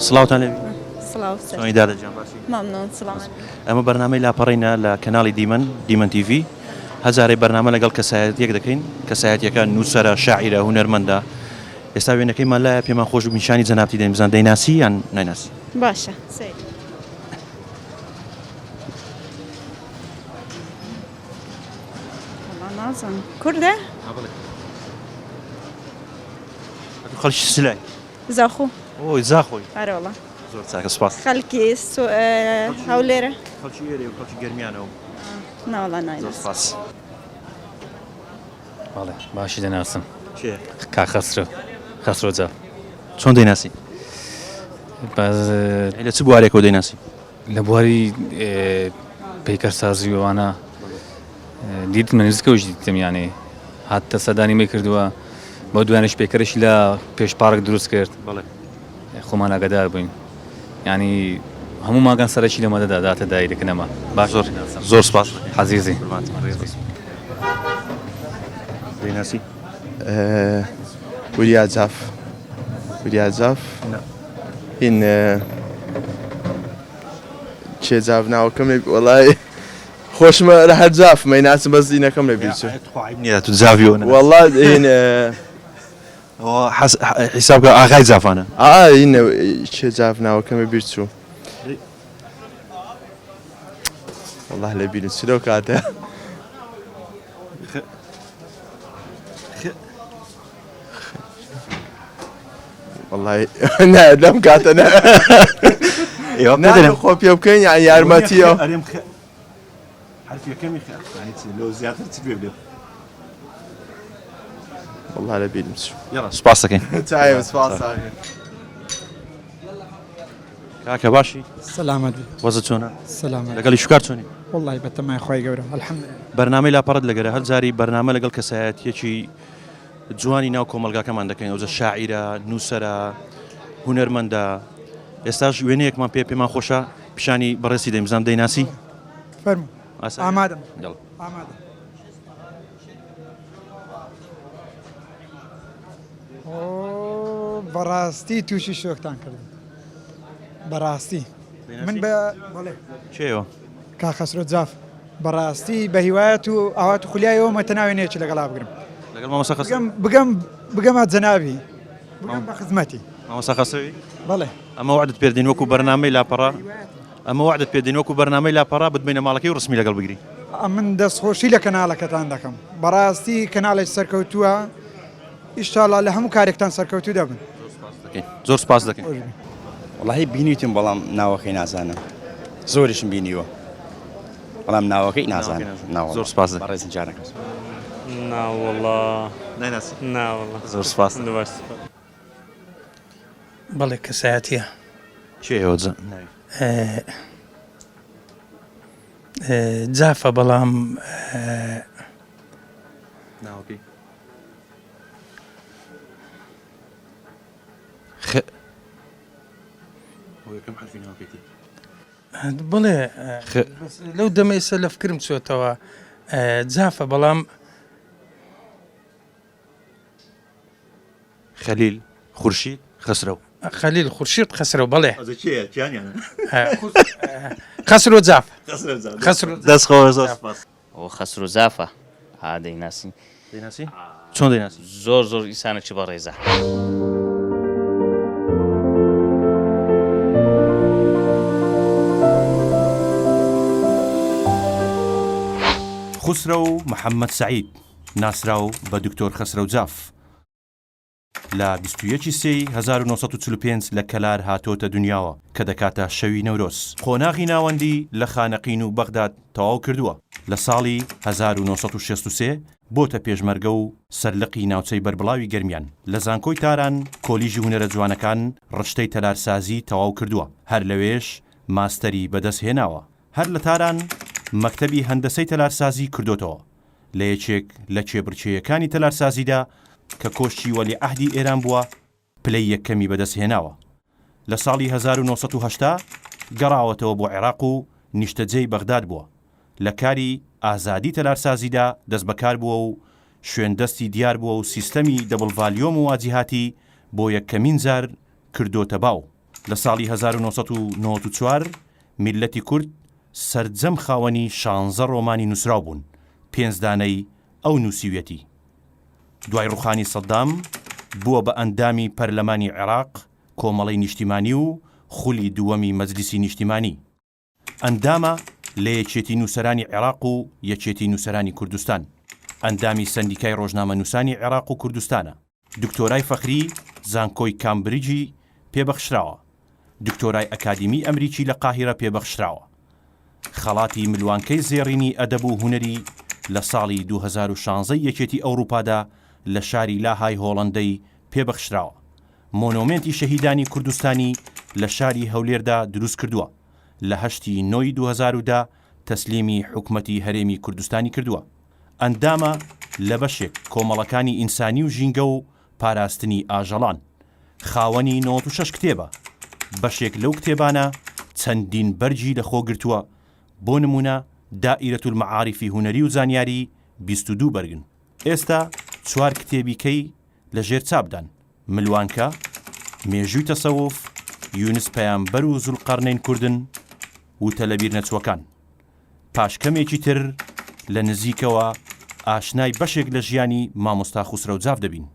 سڵاوتان لێبی سڵاو چۆنی دادەجیان باسی مەمنون سڵام ئەمە بەرنامەی لاپەڕینە لە کەناڵی دیمەن تیڤی هەزارەی بەرنامە لەگەڵ کەسایەتیەک دەکەین کەسایەتیەکە نووسەرە شاعیرە هونەرمەندە ئێستا وێنەکەیمان لایە پێمان خۆش و میشانی جەنابەتی دەین بزان دەیناسی یان نایناسی باشە سەیر وەڵا نازانم کوردە خەڵکی سلای زاخۆ ئۆی زاخۆی ئەرە وەڵا زۆر چاکە سپاس خەڵکی هەولێرە خەڵکی ئێرە و خەڵکی گەرمیانەوە ناوەڵا زۆر نایناس سپاس بەڵێ باشی دەناسم چێ کا خەسرۆ جا چۆن دەیناسی باز لە چ بوارێکەوە دەیناسی لە بواری پەیکەرسازیوانە دیتم لە نزیکەوەش دیتم یانێ هاتە سەدانی مەی کردووە بۆ دوانش پێکەرشی لە پێشپارک دروست کرد بەڵێ خۆمان ئاگادار بووین ینی هەموو ماگان سەرەکی لەمەدەدا داتە دایرەکەنەما باش زۆر سپاس حەزیزی دەیناسی وریا جاف هین چێ جاف ناوەکەم لێ وەڵای خۆشمە لە هەر جاف مەیناسم بەس زینەکەم لە بیرچوو نیە تو زاویۆنە وەڵا هین حیسابکە ئاغای زافانە هین چێ جاف ناوەکەمە بیرچوو والله لە بیرن چرۆ کاتە والله لەم کاتە خۆ پێ بکەین یان یارمەتیەوە حرفەکەمی لەو زیاتر چ پێ بدێ والله لە بیرم چوو سپاس دەکەین چایم سپاس کاکە باشی سلامت وەزە چۆنە سلامت لەگەڵی شکار چۆنی والله بەتەمای خۆی گەورە الحەمدلله بەرنامەی لاپەڕەت لەگەرە هەر جاری بەرنامە لەگەڵ کەسایەتیەکی جوانی ناو کۆمەلگاکەمان دەکەین ئەوجە شاعیرە نووسەرە هونەرمەندە ئێستاش وێنەیەکمان پێمان خۆشە پیشانی بەڕێسی دەیم بزانام دەیناسی فەرموو ئامادەم گەڵ ئامادە بەڕاستی تووشی شۆکتان کردم بەڕاستی من بە بەڵێ چێەوە کاخەسرۆ جاف بەڕاستی بە هیوایەت و ئاوات خولیایەوە مەتەناوێنێکی لەگەڵا بگرم لەگەڵ مامۆستا خەسرۆ بگەمە جەنابی بگەم بە خزمەتی مامۆستا خەسرۆی بەڵێ ئەمە وعدت پێدەین وەکو بەرنامەی لاپەڕە ئەمە وعدت پێدەین وەکو بەرنامەی لاپەڕە بتبینە ماڵەکەی و ڕسمی لەگەڵ بگری من دەستخۆشی لە کەناڵەکەتان دەکەم بەڕاستی کەناڵێک سەرکەوتووە ئیشتاڵا لە هەموو کارێکتان سەرکەوتو دەبن زۆر سپاس دەکەین وڵی بینیتم بەڵام ناوەکەی نازانم زۆریشم بینیوە بەڵام ناوەکەی نازانم زۆر سپاس ڕێزم جارەکەس ناوەڵا نایناسی ناوەڵا زۆر سپاس بەڵێ کەسایەتیە چێەوە جافە بەڵام ناوەکەی یەکەم حرفی ناوەکەیتی بڵێ لەو دەمە ئێستا لە فکرم چۆتەوە جافە بەڵام خەلیل خورشید خسرو خەلیل خورشید خەسرە بەڵێ خسرو خەسرۆ جاف دەستخەوە زۆر سپاس ئەو خەسرۆ زافە دەیناسی دەیناسی چۆن دەیناسی زۆر ئیسانێکی بەڕێزە خسرو محەممەد سعید ناسراو بە دکتۆر خەسرە جاف لە 21 سێی 1945 لە کەلار هاتۆتە دنیاوە کە دەکاتە شەوی نەورۆز خۆناغی ناوەندی لە خانەقین و بەغداد تەواو کردووە لە ساڵی 1963 بۆتە پێشمەرگە و سەرلقی ناوچەی بەربڵاوی گەرمیان لە زانکۆی تاران کۆلیژی هونەرە جوانەکان ڕشتەی تەلارسازی تەواو کردووە هەر لەوێش ماستەری بەدەست هێناوە هەر لە تاران مەکتەبی هەندەسەی تەلارسازی کردوتەوە لە یەکێک لە کێبرچێیەکانی تەلارسازیدا کە کۆشتی وەلی ئەهدی ئێران بووە پلەی یەکەمی بەدەست هێناوە لە ساڵی 1970 گەڕاوەتەوە بۆ عێراق و نیشتەجێی بەغداد بووە لە کاری ئازادی تەلارسازیدا دەست بەکار بووە و شوێندەستی دیار بووە و سیستەمی دەبڵ ڤالیۆم و واجیهاتی بۆ یەکەمین جار کردۆتە باو لە ساڵی 1994 میلەتی کورد سەرجەم خاوەنی 16 ڕۆمانی نووسراو بوون، 5 دانەی ئەو نووسیویەتی. دوای ڕوخانی سەدام بووە بە ئەندامی پەرلەمانی عێراق، کۆمەڵی نیشتیمانی و خولی دووەمی مەجلیسی نیشتیمانی. ئەندامە لە یەکێتی نووسەرانی عێراق و یەکێتی نووسەرانی کوردستان. ئەندامی سەندیکای ڕۆژنامە نووسانی عێراق و کوردستانە. دکتۆرای فەخری زانکۆی کامبریجی پێبەخشراوە. دکتۆرای ئەکادیمی ئەمریکی لە قاهیرە پێبەخشراوە. خەڵاتی ملوانکەی زێڕینی ئەدەب و هونەری لە ساڵی 2016 یەکێتی ئەوروپادا لە شاری لاهای هۆڵەندەی پێبەخشراوە. مۆنۆمێنتی شەهیدانی کوردستانی لە شاری هەولێردا دروست کردووە. لە 8 نۆی 2010 تەسلیمی حکومەتی هەرێمی کوردستانی کردووە. ئەندامە لە بەشێک کۆمەڵەکانی ئینسانی و ژینگە و پاراستنی ئاژەڵان. خاوەنی 96 کتێبە. بەشێک لەو کتێبانە چەندین بەرجی لە خۆگرتووە، بۆ نمونە دائیرەت المەعاریفی هونەری و زانیاری 22 بەرگن. ئێستا 4 کتێبی کەی لە ژێر چاپدان: ملوانکە، مێژووی تەسەوف، یونس پەیامبەر و زولقەرنەین کوردن و تەلەبیر نەچوەکان. پاشکەمێکی تر لە نزیکەوە ئاشنای بەشێک لە ژیانی مامۆستا خوسرەوجاف دەبین.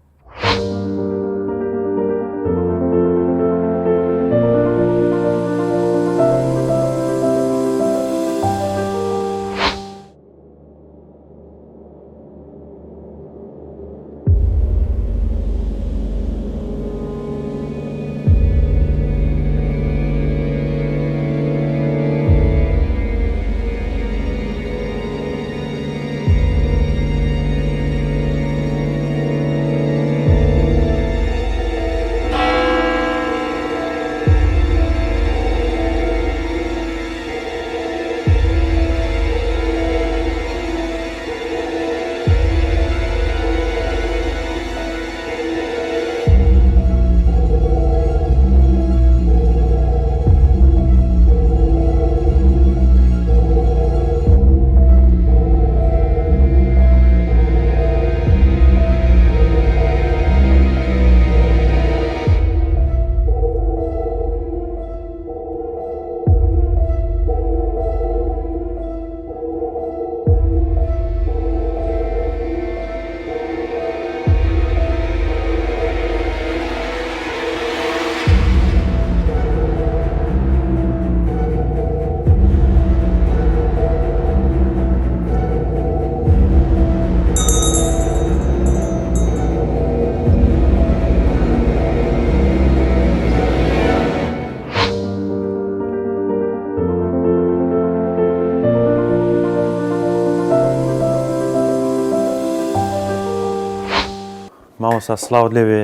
مامۆستا سڵاوت لێوێ.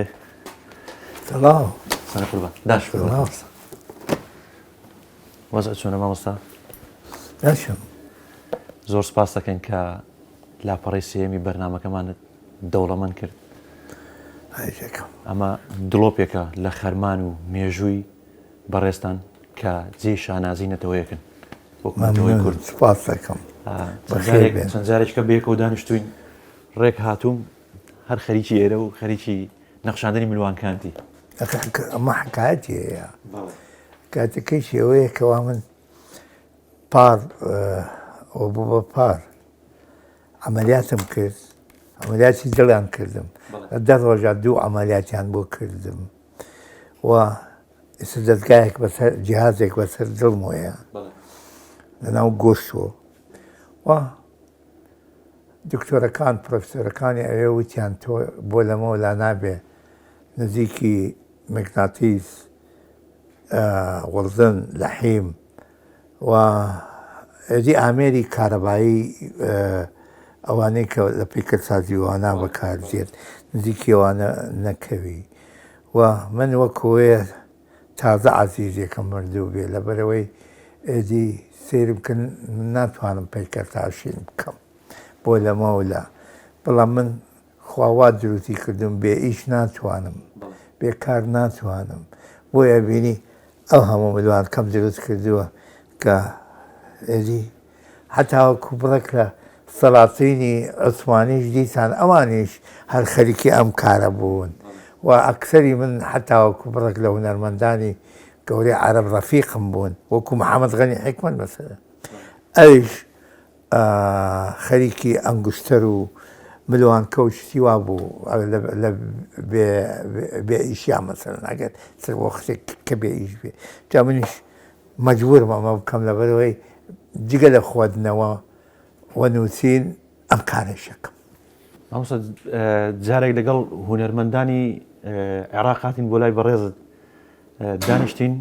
سلام. سەنە قوربان. داش قوربان. وەزعت چۆنە مامۆستا؟ باشم. زۆر سپاس دەکەین کە لاپەڕەی سێمی بەرنامەکەمانت دەوڵەمەند کرد. ئەمە دڵۆپێکە لە خەرمان و مێژووی بەڕێستان کە جێی شانازینەتەوە یەکن. وەکومەتەوەی کورد. سپاس دەکەم. چەند جارێککە بێکەوە دانیشتوین ڕێک هاتووم هەر خەریکی ئێرە و خەریکی نەخشاندنی ملوانکانتی. ئەمە حکایەتی هەیە. کاتەکەی شێوەیە کەوا من پار بوو بە پار ئەمەلیاتم کرد، ئەمەلیاتی دڵیان کردم. لە 10 ڕۆژە 2 ئەمەلیاتیان بۆ کردم و ئێستا دەستگایەک بەسەر جیهازێک بەسەر دڵم وەیە لەناو گۆشتەوە و دکتۆرەکان پرۆفسۆرەکانی ئەوێ وتیان تۆ بۆ لەمەوە لا نابێ نزیکی مەگناتیس، وەڵزن، لەحیم و ئەدی ئامێری کارەبایی ئەوانەی کە لە پیکەرسازی وانە بەکارزیێت نزیکی ئەوانە نەکەوی و من وەکوێ تازە عەزیزێکم مردوو بێ لەبەرەوەی ئێدی سێرم کرد ناتوانم پیکەرتاشین بکەم بۆ لەمەوەلا، بەڵام من خواوا دروستی کردم بێ ئیش ناتوانم، بێکار ناتوانم، بۆیە بینی ئەو هەموو ملوان کەم دروست کردووە کە ئێدی هەتاوەکو بڵێک لە سەڵاتینی عوسمانیش دیسان ئەوانیش هەر خەریکی ئەم کارە بوون و ئەکسەری من هەتاوەکو بڕێک لە هونەرمەندانی گەورەی عەرەب ڕەفیقم بوون وەکو محەممەد غەنی حیکمەت مەسەلەن ئەویش خەریکی ئەنگوشتەر و ملوانکە و شتی وا بوو لە بێ ئیشیا مەسەلەن ئەگەر وەختێک کە بێ ئیش بێ جا منیش مەجبورم ئەمە بکەم لەبەرەوەی جگە لە خواردنەوە وەنووسین ئەم کارێشەکەم. مامۆستا جارێک لەگەڵ هونەرمەندانی عێراق هاتین بۆ لای بەڕێزت دانیشتین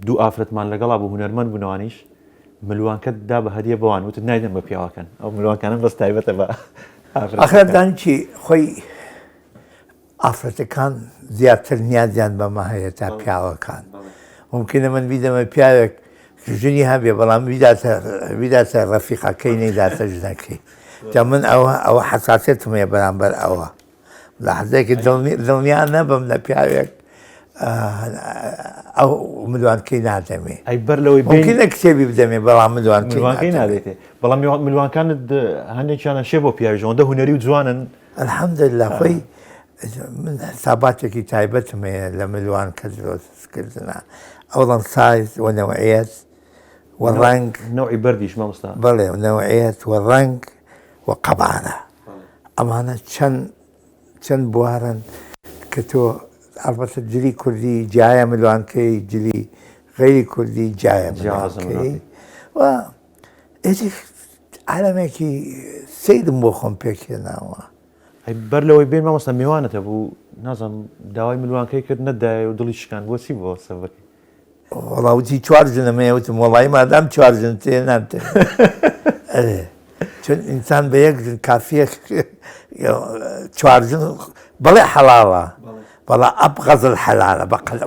دوو ئافرەتمان لەگەڵا بوو هونەرمەند بوونەوانیش ملوانکەت دا بە هەدیە بەوان وتت نایدەن بە پیاوەکەن ئەو ملوانکانە بەس تایبەتە بە ئاخر دانیچی خۆی ئافرەتەکان زیاتر نیازیان بەمە هەیە تا پیاوەکان ممکنە من بیدەمە پیاوێک ژنی هەبێ بەڵام بیداتە ڕەفیقەکەی نەیداتە ژنەکەی جا من ئەوە حەساسێتم هەیە بەرامبەر ئەوە لە حەزێکی دڵنیان نەبم لە پیاوێک ئەو ملوانکەی نادەمێ ئەی بەر لەوەی ممکنە کتێبی بدەمێ بەڵام ملوانکەی نادێتێ بەڵام ملوانکانت هەندێکیانە شێ بۆ پیاویش ئەوەندە هونەری و جوانن الحەمدلله خۆی من حساباتێکی تایبەتم هەیە لە ملوانکە دروستکردنە ئەوڵەن سایز وەنەوعیەت وەڕەنگ نەوعی بەردیش مامۆستا بەڵێ نەوعیەت وەڕەنگ وەقەبارە ئەمانە چەند بوارن کە تۆ ئەڵبەتە جلی کوردی جایە ملوانکەی جلی غەیری کوردی جایە ملوانکەی و هێزی عالەمێکی سەیدم بۆ خۆم پێکهێناوە ئەی بەر لەوەی بێن مامۆستا میوانەتە بوو نازانم داوای ملوانکەی کرد نەدایە و دڵی شکان بۆچی بۆ سەبەکەی وەڵاوتی چوار ژنەمەیە وتم وەڵی مادام چوار ژن تێ نامتێ چون ئینسان بە یەک ژن کافیە چوار ژن بەڵێ حەڵاڵە بەڵا ئەبغەز الحەلالە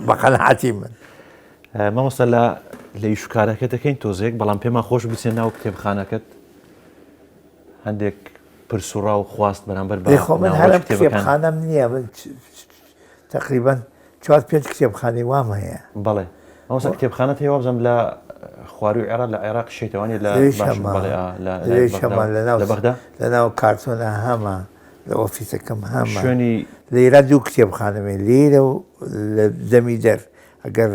بە قەنەعەتی من مامۆستا لە ئیشوکارەکە دەکەین تۆزێک بەڵام پێمان خۆش بچێن ناو کتێبخانەکەت هەندێک پرسوڕا و خواست بەرامبەر خۆ من هەرم کتێبخانەم نییە من تقریبەن 4-5 کتێبخانەی وام هەیە بەڵێ مامۆستا کتێبخانەت هەیە وابزەم لە خواروی عێراق لە عێراق شەیتەوانی لە بەغدا لەناو کارتۆنە هەمە لە ئۆفیسەکەم هەمە شوێنی لێرە دوو کتێبخانەمێ لێرە و لە دەمی دەر ئەگەر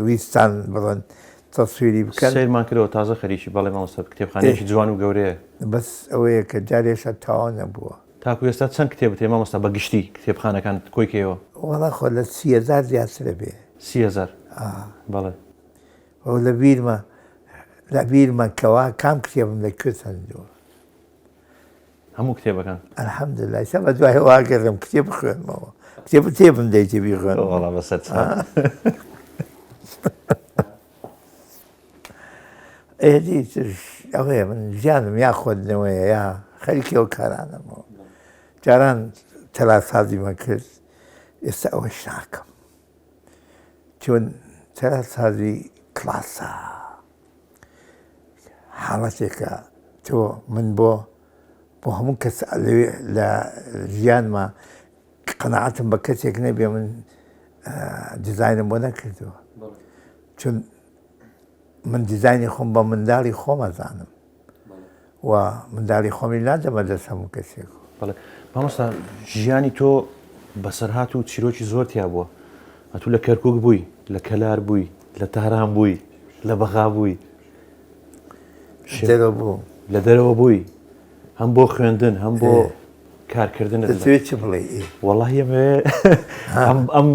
ویستان بڵێن تەسویری بکەن سیرمان کردەوە تازە خەریکی بەڵێ مامۆستا کتێبخانەیەکی جوان و گەورەیە بەس ئەوەیە کە جارێشە تاوا نەبووە تاکو ئێستا چەند کتێب تێ مامۆستا بە گشتی کتێبخانەکان کۆیکەوە وەڵا خۆ لە 30,000 زیاترە بێ 30,000 بەڵێ ئەو لە بیرمە کەوا کام کتێبم لە کوێ هەندووە هەموو کتێبەکان الحەمدلله ئێستا بە دوای واگەڕم کتێب بخوێنمەوە کتێب تێبم دەیتێ بیخوێن وەڵا بەسەر ئێدی ئەوەیە من ژیانم یا خۆدنەوەیە یا خەریکی ئەو کارانەمەوە جاران تەلاسازیمە کرد ئێستا ئەوەش ناکەم چۆن تەلاسازی کلاسە حاڵەتێکە تۆ من بۆ هەموو کەس لە ژیانمە قەنەعەتم بە کەسێک نەبێ من دیزاینم بۆ نەکردووە چون من دیزایانی خۆم بە منداڵی خۆم ئەزانم و منداڵی خۆمی نادەمە دەست هەموو کەسێک بەڵێ مامۆستا ژیانی تۆ بەسەرهات و چیرۆکی زۆر تیا بووە ئەتوو لە کەرکووک بووی لە کەلار بووی لە تاران بووی لە بەغا بووی دەرەوە بوو لە دەرەوە بووی هەم بۆ خوێندن هەم بۆ کارکردن دەتوێت چ بڵێ وەڵاهی ئەم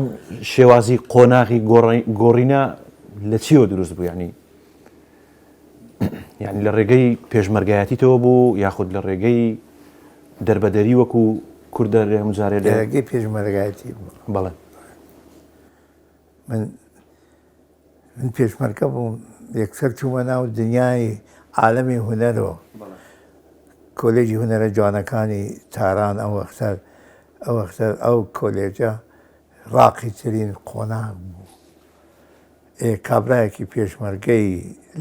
شێوازی قۆناغی گۆڕینە لە چیەوە دروست بوو یعنی لە ڕێگەی پێشمەرگایەتیتەوە بوو یاخود لە ڕێگەی دەربەدەری وەکو کوردە هەمجارێ لە ڕێگەی پێشمەرگایەتی بوو بەڵێ من پێشمەرگە بووم یەکسەر چوومە ناو دنیای عالەمی هونەرەوە کۆلێجی هونەرە جوانەکانی تاران ئەو کۆلێجە ڕاقی ترین قۆناغ بوو کابرایەکی پێشمەرگەی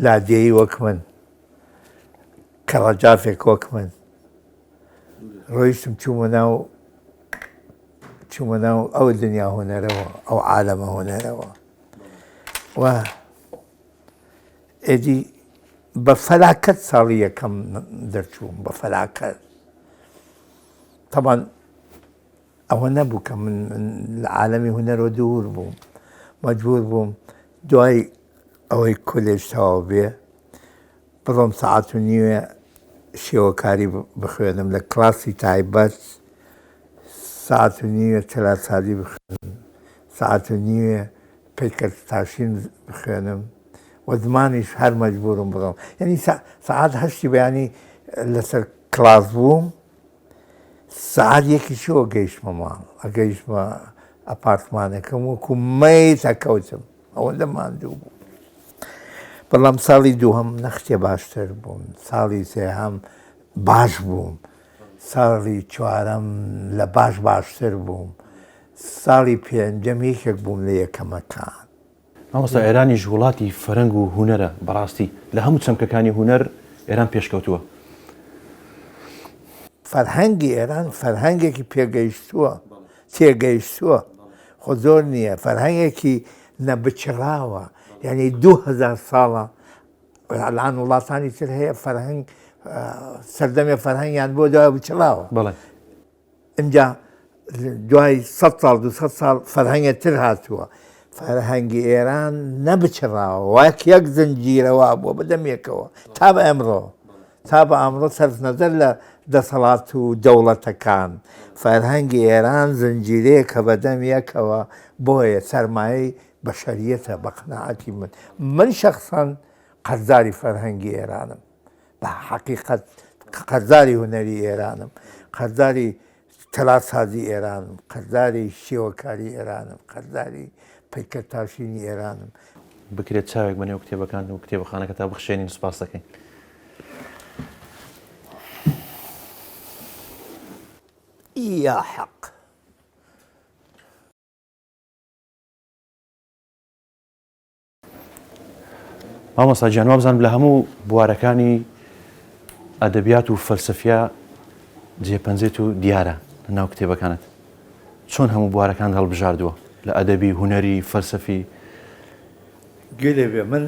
لادێی وەک من کەڕەجافێک وەک من ڕۆیشتم چوومە ناو ئەو دنیا هونەرەوە ئەو عالەمە هونەرەوە و ئێدی بە فەلاکەت ساڵی یەکەم دەرچووم بە فەلاکەت طبعا ئەوە نەبوو کە من لە عالەمی هونەرەوە دوور بووم مەجبور بووم دوای ئەوەی کولێژ تەواو بێ بڕۆم سەعات و نیوێ شێوەکاری بخوێنم لە کلاسی تایبەت ساعت و نیوێ تەلارسازی بخوێنم ساعت و نیوێ پێکەرتاشین بخوێنم و زمانیش هەر مەجبورم بڕۆم یعنی ساعت هەشتی بەیانی لەسەر کلاس بووم ساعت یەکیشەوە گەیشتمە ماڵ ئەگەیشتمە ئەپارتمانەکەم وەکو مەیتە کەوتم ئەوەندە ماندوو بوو بەڵام ساڵی دووهەم نەختێ باشتر بووم ساڵی سێهەم باش بووم ساڵی چوارەم لە باشتر بووم ساڵی پێنجەم یەکێک بووم لە یەکەمەکان مامۆستا ئێرانیش وڵاتی فەرەنگ و هونەرە بەڕاستی لە هەموو چەمکەکانی هونەر ئێران پێشکەوتووە فەرهەنگی ئێران فەرهەنگێکی تێگەیشتووە خۆ زۆر نییە فەرهەنگێکی نەبچراوە یعنی 2000 ساڵە ئەلان وڵاتانی تر هەیە فەرهەنگ سەردەمی فەرهەنگیان بۆ دوای بچراوە بەڵێ اینجا دوای 100 ساڵ 200 ساڵ فەرهەنگە تر هاتووە فەرهەنگی ئێران نەبچراوە وەک یەک زنجیرەوە بووە بەدەمێکەوە تا بە ئەمڕۆ سەرنەزەر لە دەسەڵات و دەوڵەتەکان فەرهەنگی ئێران زنجیرەیە کە بەدەم یەکەوە بۆیە سەرمایەی بەشەریەتە بە قەناعەتی من شەخسەن قەرزاری فەرهەنگی ئێرانم بە حەقیقەت قەرزاری هونەری ئێرانم قەرزاری تەلارسازی ئێرانم قەرزاری شێوەکاری ئێرانم قەرزاری پەیکەرتاشینی ئێرانم بکرێت چاوێک بەنێو کتێبەکان و کتێبەخانەکە تا بخشێنین سوپاس دەکەین یا حەق مامۆستا گیان وابزانم لە هەموو بوارەکانی ئەدەبیات و فەلسەفیا جێپەنجێت و دیارە لە ناو کتێبەکانت چۆن هەموو بوارەکان هەڵبژاردووە لە ئەدەبی هونەری فەلسەفی گوێ بێ من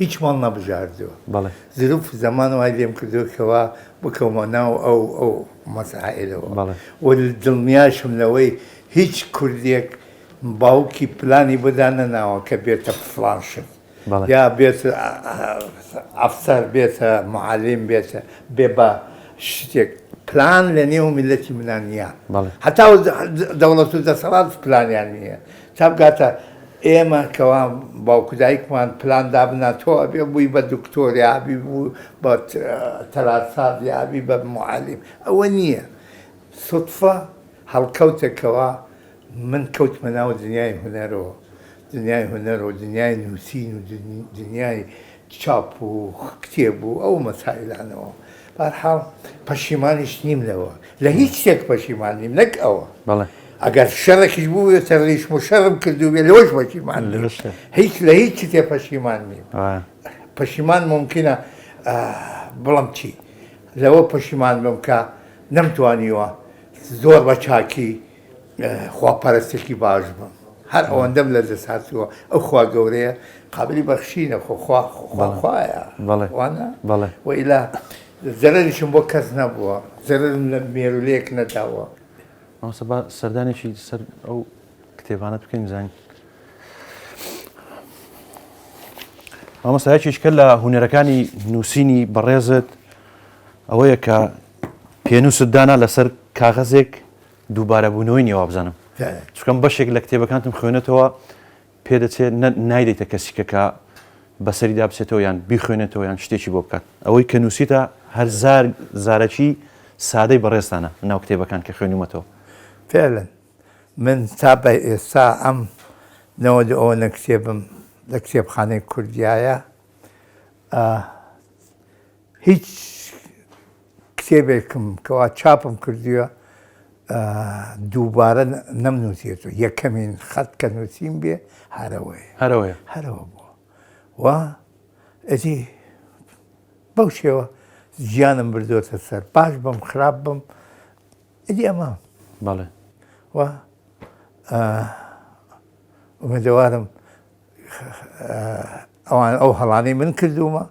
هیچمان نەبژاردووە بەڵێ زروف زەمان وای لێم کردوکەوە بکەمە ناو ئەو مەسائلەوە و دڵنیاشم لەوەی هیچ کوردێک باوکی پلانی بدانە ناوە کە بێتە فڵانشت یا بێتە ئەفسەر بێتە معالیم بێتە بێ بە شتێک پلان لە نێو میلەتی منان نییە هەتا دەوڵەت و دەسەڵات پلانیان نییە تا بگاتە ئێمە کەوا باوکودایکمان پلان دابنا تۆ ئەبێ بووی بە دکتۆر یابی بوو بە تەلارساز یابی بە معالیم ئەوە نییە سوتفە هەڵکەوتێکەوە من کەوتمە ناو دنیای هونەرەوە دنیای هونەر و دنیای نووسین و دنیای چاپ و کتێب و ئەو مەسائلانەوە بەرحاڵ پەشیمانیش نیم لەوە لە هیچ شتێک پەشیمان نیم نەک ئەوە ئەگەر شەڕێکیش بوو تەڕیشم و شەڕم کردو بێ لەوەش پەشیمان هیچ لە هیچ شتێ پەشیمان نیم پەشیمان ممکنە بڵم چی لەوە پەشیمان بم کە نەمتوانیوە زۆر بە چاکی خواپەرستێکی باش بم هەر ئەوەندەم لە دەست هاتووە ئەو خوا گەورەیە قابلی بەخشینە خوایە وانە وئیلا زەرەریشم بۆ کەس نەبووە زەرەرم لە مێرولەیەک نەداوە مامۆستا سەردانێکی سەر ئەو کتێبانەت بکەین زانین مامۆستا یەکێکە لە هونەرەکانی نووسینی بەڕێزت ئەوەیە کە پێنووست دانا لەسەر کاغەزێک دووبارە بوونەوەی نیێ وابزانم چکەم بەشێک لە کتێبەکانتم خوێنێتەوە پێدەچێت نایدەیتە کەسیکەکە بەسەریدا بچێتەوە یان بیخوێنێتەوە یان شتێکی بۆ بکات ئەوەی کە نووسیتە هەر زارەکی سادەی بەڕێستانە ناو کتێبەکان کە خوێنومەتەوە فعلا من تا بە ئێستا ئەم نەوە ئەوە نە کتێبم لە کتێبخانەی کوردیایە هیچ کتێبێکم کەوا چاپم کردووە دووبارە نەمنووسێتەوە یەکەمین خەت کە نووسیم بێ هەرەوە بووە و ئەتی بەو شێوە ژیانم بردوۆتە سەر باش بم خراپ بم ئەدی ئەمە بەڵێ و ئومێدەوارم ئەوان ئەو هەڵانەی من کردومە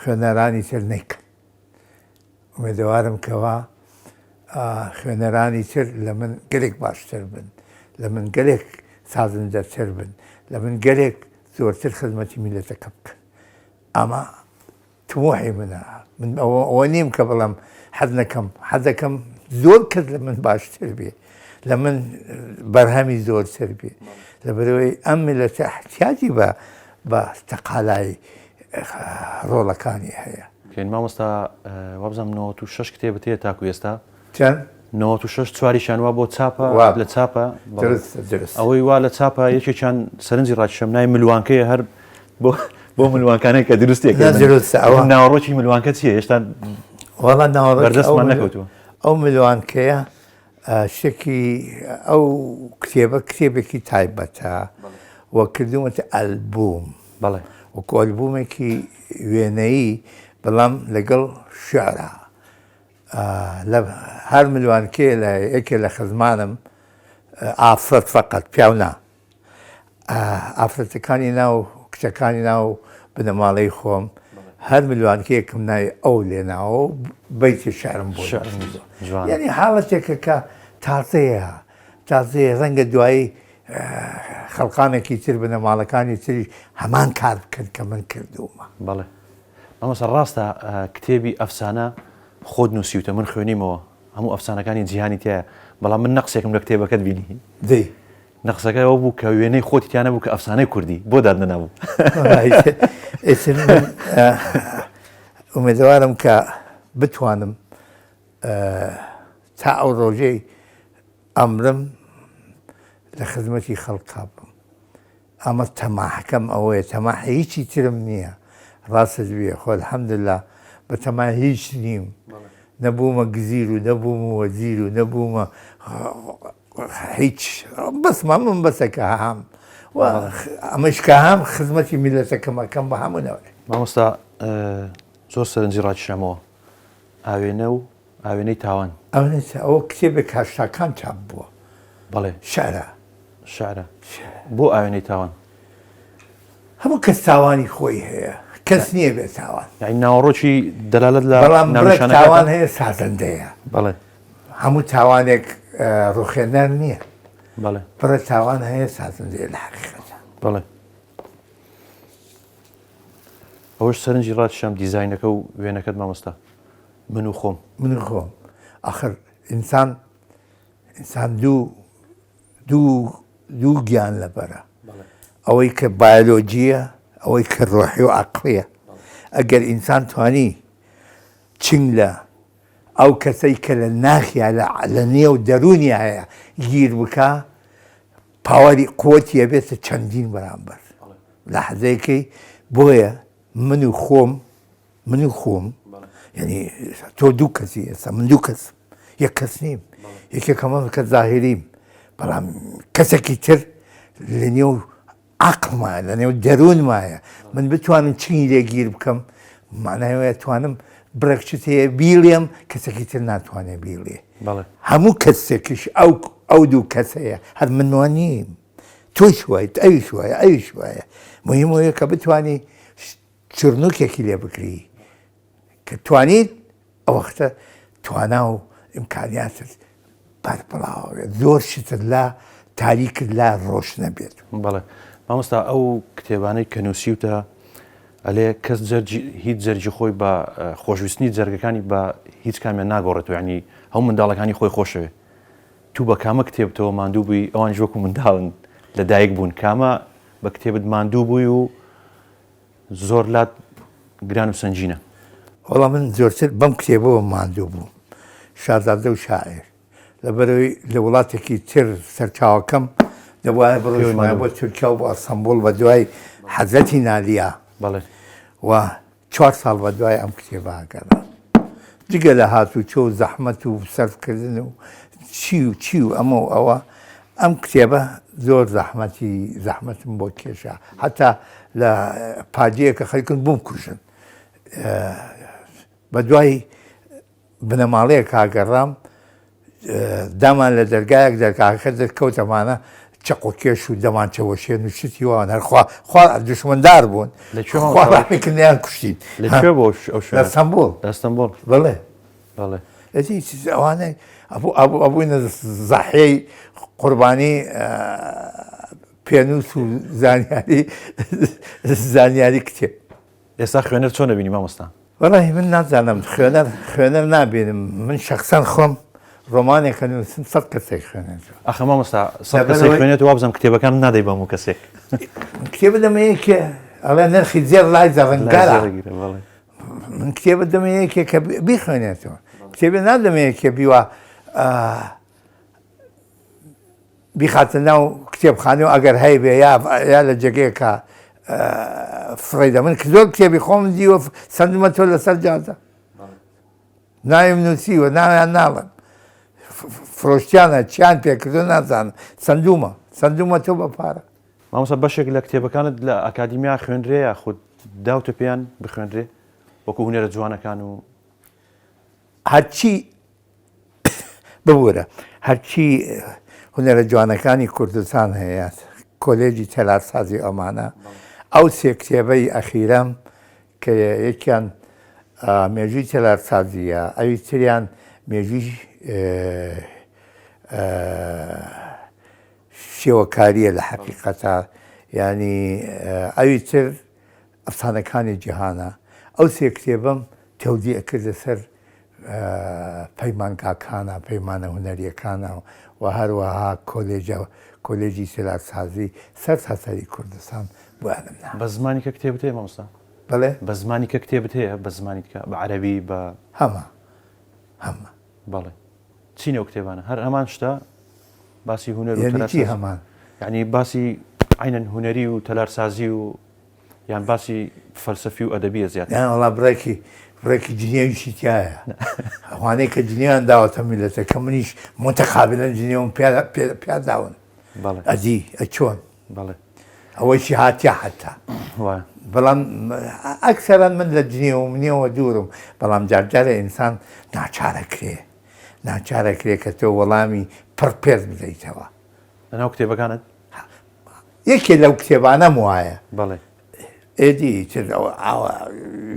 خوێنەرانی تر نەیکرد ئومێدەوارم کەوا خوێنەرانی تر لە من گەلێک باشتر بن لە من گەلێک سازندەتر بن لە من گەلێک زۆرتر خزمەتی میلەتەکە بکەن ئەمە تموحی منە من ئەوە نیم کە بەڵام حەز دەکەم زۆر کەس لە من باشتر بێ لە من بەرهەمی زۆرتر بێ لەبەرەوەی ئەم میلەتە احتیاجی بە تەقالای ڕۆڵەکانی هەیە کەین مامۆستا وابزانم 96 کتێبت هەیە تاکو ئێستا چەند 96 چواریشانوا بۆ چاپە لە چاپە درست ئەوەی وا لە چاپە یەکێکیان سەرنجی ڕاکێشەم نای ملوانکەیە هەر بۆ ملوانکانەی کە دروستێک ئەوە ناوەڕۆکی ملوانکە چیە هێشتا وەڵا بەردەستمان نەکەوتووە ئەو ملوانکەیە شکی ئەو کتێبێکی تایبەتە وە کردومەتە ئەلبوم بەڵێ وەکو ئەلبومێکی وێنەیی بەڵام لەگەڵ شعرە هەر ملوانکێ لە یەکێ لە خزمانم ئافرەت فەقەت پیاونا ئافرەتەکانی ناو کچەکانی ناو بنەماڵەی خۆم هەر ملوانکەیەکم ناوی ئەو لێناوە بەیتی شعرم بۆ یعنی حاڵەتێکە کە تازەیە ڕەنگە دوایی خەڵقانێکی تر بنەماڵەکانی تری هەمان کار بکەن کە من کردومە بەڵێ ئەمەسە ڕاستە کتێبی ئەفسانە خۆت نووسیوتە من خوێنیمەوە هەموو ئەفسانەکانی جیهانی تایە بەڵام من نەقسێکم لە کتێبەکەت بینی دەی نەقسەکە ئەوە بوو کە وێنەی خۆتیانە بوو کە ئەفسانەی کوردی بۆ دادنەبوو ئومێدەوارم کە بتوانم تا ئەو ڕۆژەی ئەمرم لە خزمەتی خەڵقا بم ئەمە تەماحەکەم ئەوەیە تەماح هیچی ترم نییە ڕاستە بێ خۆ الحەمدلله بە تەما هیچ نیم نەبوومە گزیر و نەبوومە وەزیر و نەبوومە هیچ بەسمە من بەسەکە هەم ئەمەش کە هەم خزمەتی میلەتەکەمەکەم بە هەمونەوە مامۆستا زۆر سەرنجی ڕاکێشەمەوە ئاوێنە و ئاوێنەی تاوان ئەوە کتێبێک هاشتاکان چاپ بووە بەڵێ شعرە بۆ ئاوێنەی تاوان هەموو کەس تاوانی خۆی هەیە کەس نییە بێت تاوان یعنی ناوەڕۆکی دەلالت لە بەڵام تاوان هەیە سازەندەیە بەڵێ هەموو تاوانێک ڕوخێنەر نییە بەڵێ بڕە تاوان هەیە سازەندەیە لە حەقیقەتە بەڵێ ئەوەش سەرنجی ڕاکێشام دیزاینەکە و وێنەکەت مامۆستا من و خۆم ئاخر ئینسان دوو گیان لەبەرە ئەوەی کە بایۆلۆجیە ئەوەی کە ڕۆحی و عەقڵیە ئەگەر ئینسان توانی چنگ لە ئەو کەسەی کە لە ناخیا لە نێو دەرونی هەیە گیر بکە پاوەری قووەتی ئەبێتە چەندین بەرامبەر لە حەزەیەکەی بۆیە من و خۆم یعنی تۆ دوو کەسی ئێستا من دوو کەسم یەک کەس نیم یەکێکەمە کە زاهریم بەڵام کەسێکی تر لە نێو عەقڵمایە لە نێو دەروونمایە من بتوانم چنی لێگیر بکەم معناوەیە توانم برەکچت هەیە بیڵێم کەسێکی تر ناتوانێت بیڵێ هەموو کەسێکیش ئەو دوو کەس هەیە هەر منوان نیم تۆش وایت ئەویش وایە ئەویش وایە مهم وەیە کە بتوانی چرنووکێکی لێ بکری کە توانیت ئەو وەختە توانا و ئیمکانیاتت بەربڵاوە زۆر شتت لە تاریکت لا ڕۆشنە بێت بەڵێ مامۆستا ئەو کتێبانەی کە نووسیوتە ئەلێ کەس هیچ جەرجی خۆی بە خۆشویستنی جەرگەکانی بە هیچ کامیان ناگۆڕێتەوە ینی هەموو منداڵەکانی خۆی خۆشەوێ تو بە کامە کتێبتەوە ماندوو بووی ئەوان ژۆک و منداڵن لە دایک بوون کامە بە کتێبت ماندوو بووی و زۆر لات گران و سنجینە وەڵام من زۆرتر بەم کتێبەوە ماندوو بووم شازادە و شاعر لەبەرەوەی لە وڵاتێکی تر سەرچاوەکەم دەبواە بڕۆژمایە بۆ تورکیا و بۆ ئەستەمبوڵ بە دوای حەزەتی نالیا و 4 ساڵ بە دوای ئەم کتێباگەڕا جگە لە هاتوچۆ و زەحمەت و سەرفکردن و چی و ئەمە و ئەوە ئەم کتێبە زۆر زەحمەتم بۆ کێشا حتا لە پادەیەکە خەریکن بووم کوژن بە دوای بنەماڵەیە کاگەڕام دامان لە دەرگایەک دەرگاکە دەرکەوتەمانە چەق و کێش و دەمانچەوەشێن و شتی وان هەرخوا دژمندار بوون لەکردیان کوشتین لە ئەستەمبوڵ بڵێ ئەوانەی ئەبووینە زاحەی قوربانی پێنووس و زانیاری کتێب. ئێستا خوێنەر چۆن دەبینی مامۆستا؟ وەڵی من نازانم خوێنەر نابێنم من شخصان خۆم ڕۆمانێکە نووسم 100 کەسێک خوێنێتەوە. ئەخە مامۆستا 100 کەسێک خوێنێت و وابزانم کتێبەکان نادەی بەموو کەسێک. کتێبە دەمەیەکێ ئەڵێ نرخی زێر لای زەڕەنگارە. من کتێبە دەمەیەکێ کە بیخوێنێتەوە. کتێبە نادەمەیەکێ بیوە بیخاتە ناو کتێبخانە و ئەگەر هەیە بێ یا لە جێگەیەکە فڕێدە من زۆر کتێبی خۆم دیوە سندمە تۆ لەسەر جازە. ناویم نووسیوە ناویان ناڵم. فرۆشتیانە چیان پێکردو نازانم سندومە تۆ بە پارە. مامۆستا بەشێک لە کتێبەکانت لە ئەکادیمیا خوێنرێ یا خود داوتە پێیان بخوێنرێ وەکو هونەرە جوانەکان و هەرچی ببوورە هەرچی هونەرە جوانەکانی کوردستان هەیە کۆلێجی تەلارسازی ئەمانە ئەو سێ کتێبەی ئەخیرەم کە یەکیان مێژووی تەلارسازیە ئەوی تریان مێژووی شێوەکاریە لە حەقیقەتە ینی ئەوی تر ئەفسانەکانی جیهانە ئەو سێ کتێبم تەودیع کردە سەر پەیمانگاکانە پەیمانە هونەریەکانە و هەروەها کۆلێجی تەلارسازی سەر سەری کوردستان بوانم بە زمانی کە کتێبت هەیە مامۆستا؟ بەڵێ بە زمانی کە کتێبت هەیە بە زمانی بە عەرەبی بە هەمە بەڵێ چی نێو کتێبانە هەر هەمان شتە باسی هونەر و یعنی هەمان یعنی باسی عینەن هونەری و تەلارسازی و یان باسی فەلسەفی و ئەدەبیە زیاتر یان وەڵا بڕێکی جنێویشی تایە ئەوانەی کە جنێویان داوەتە میلەتە کە منیش متەقابلەن جنێوم پیا داون ئەجی ئەچۆن ئەوەیشی هاتیە حتا بەڵام ئەکسەران من لە جنێوم نیەوە دوورم بەڵام جارجارە ئینسان ناچارەکرێ کە تۆ وەڵامی پڕ پێز بدەیتەوە لەناو کتێبەکانت یەکێ لەو کتێبانەم وایە بەڵێ ئێدی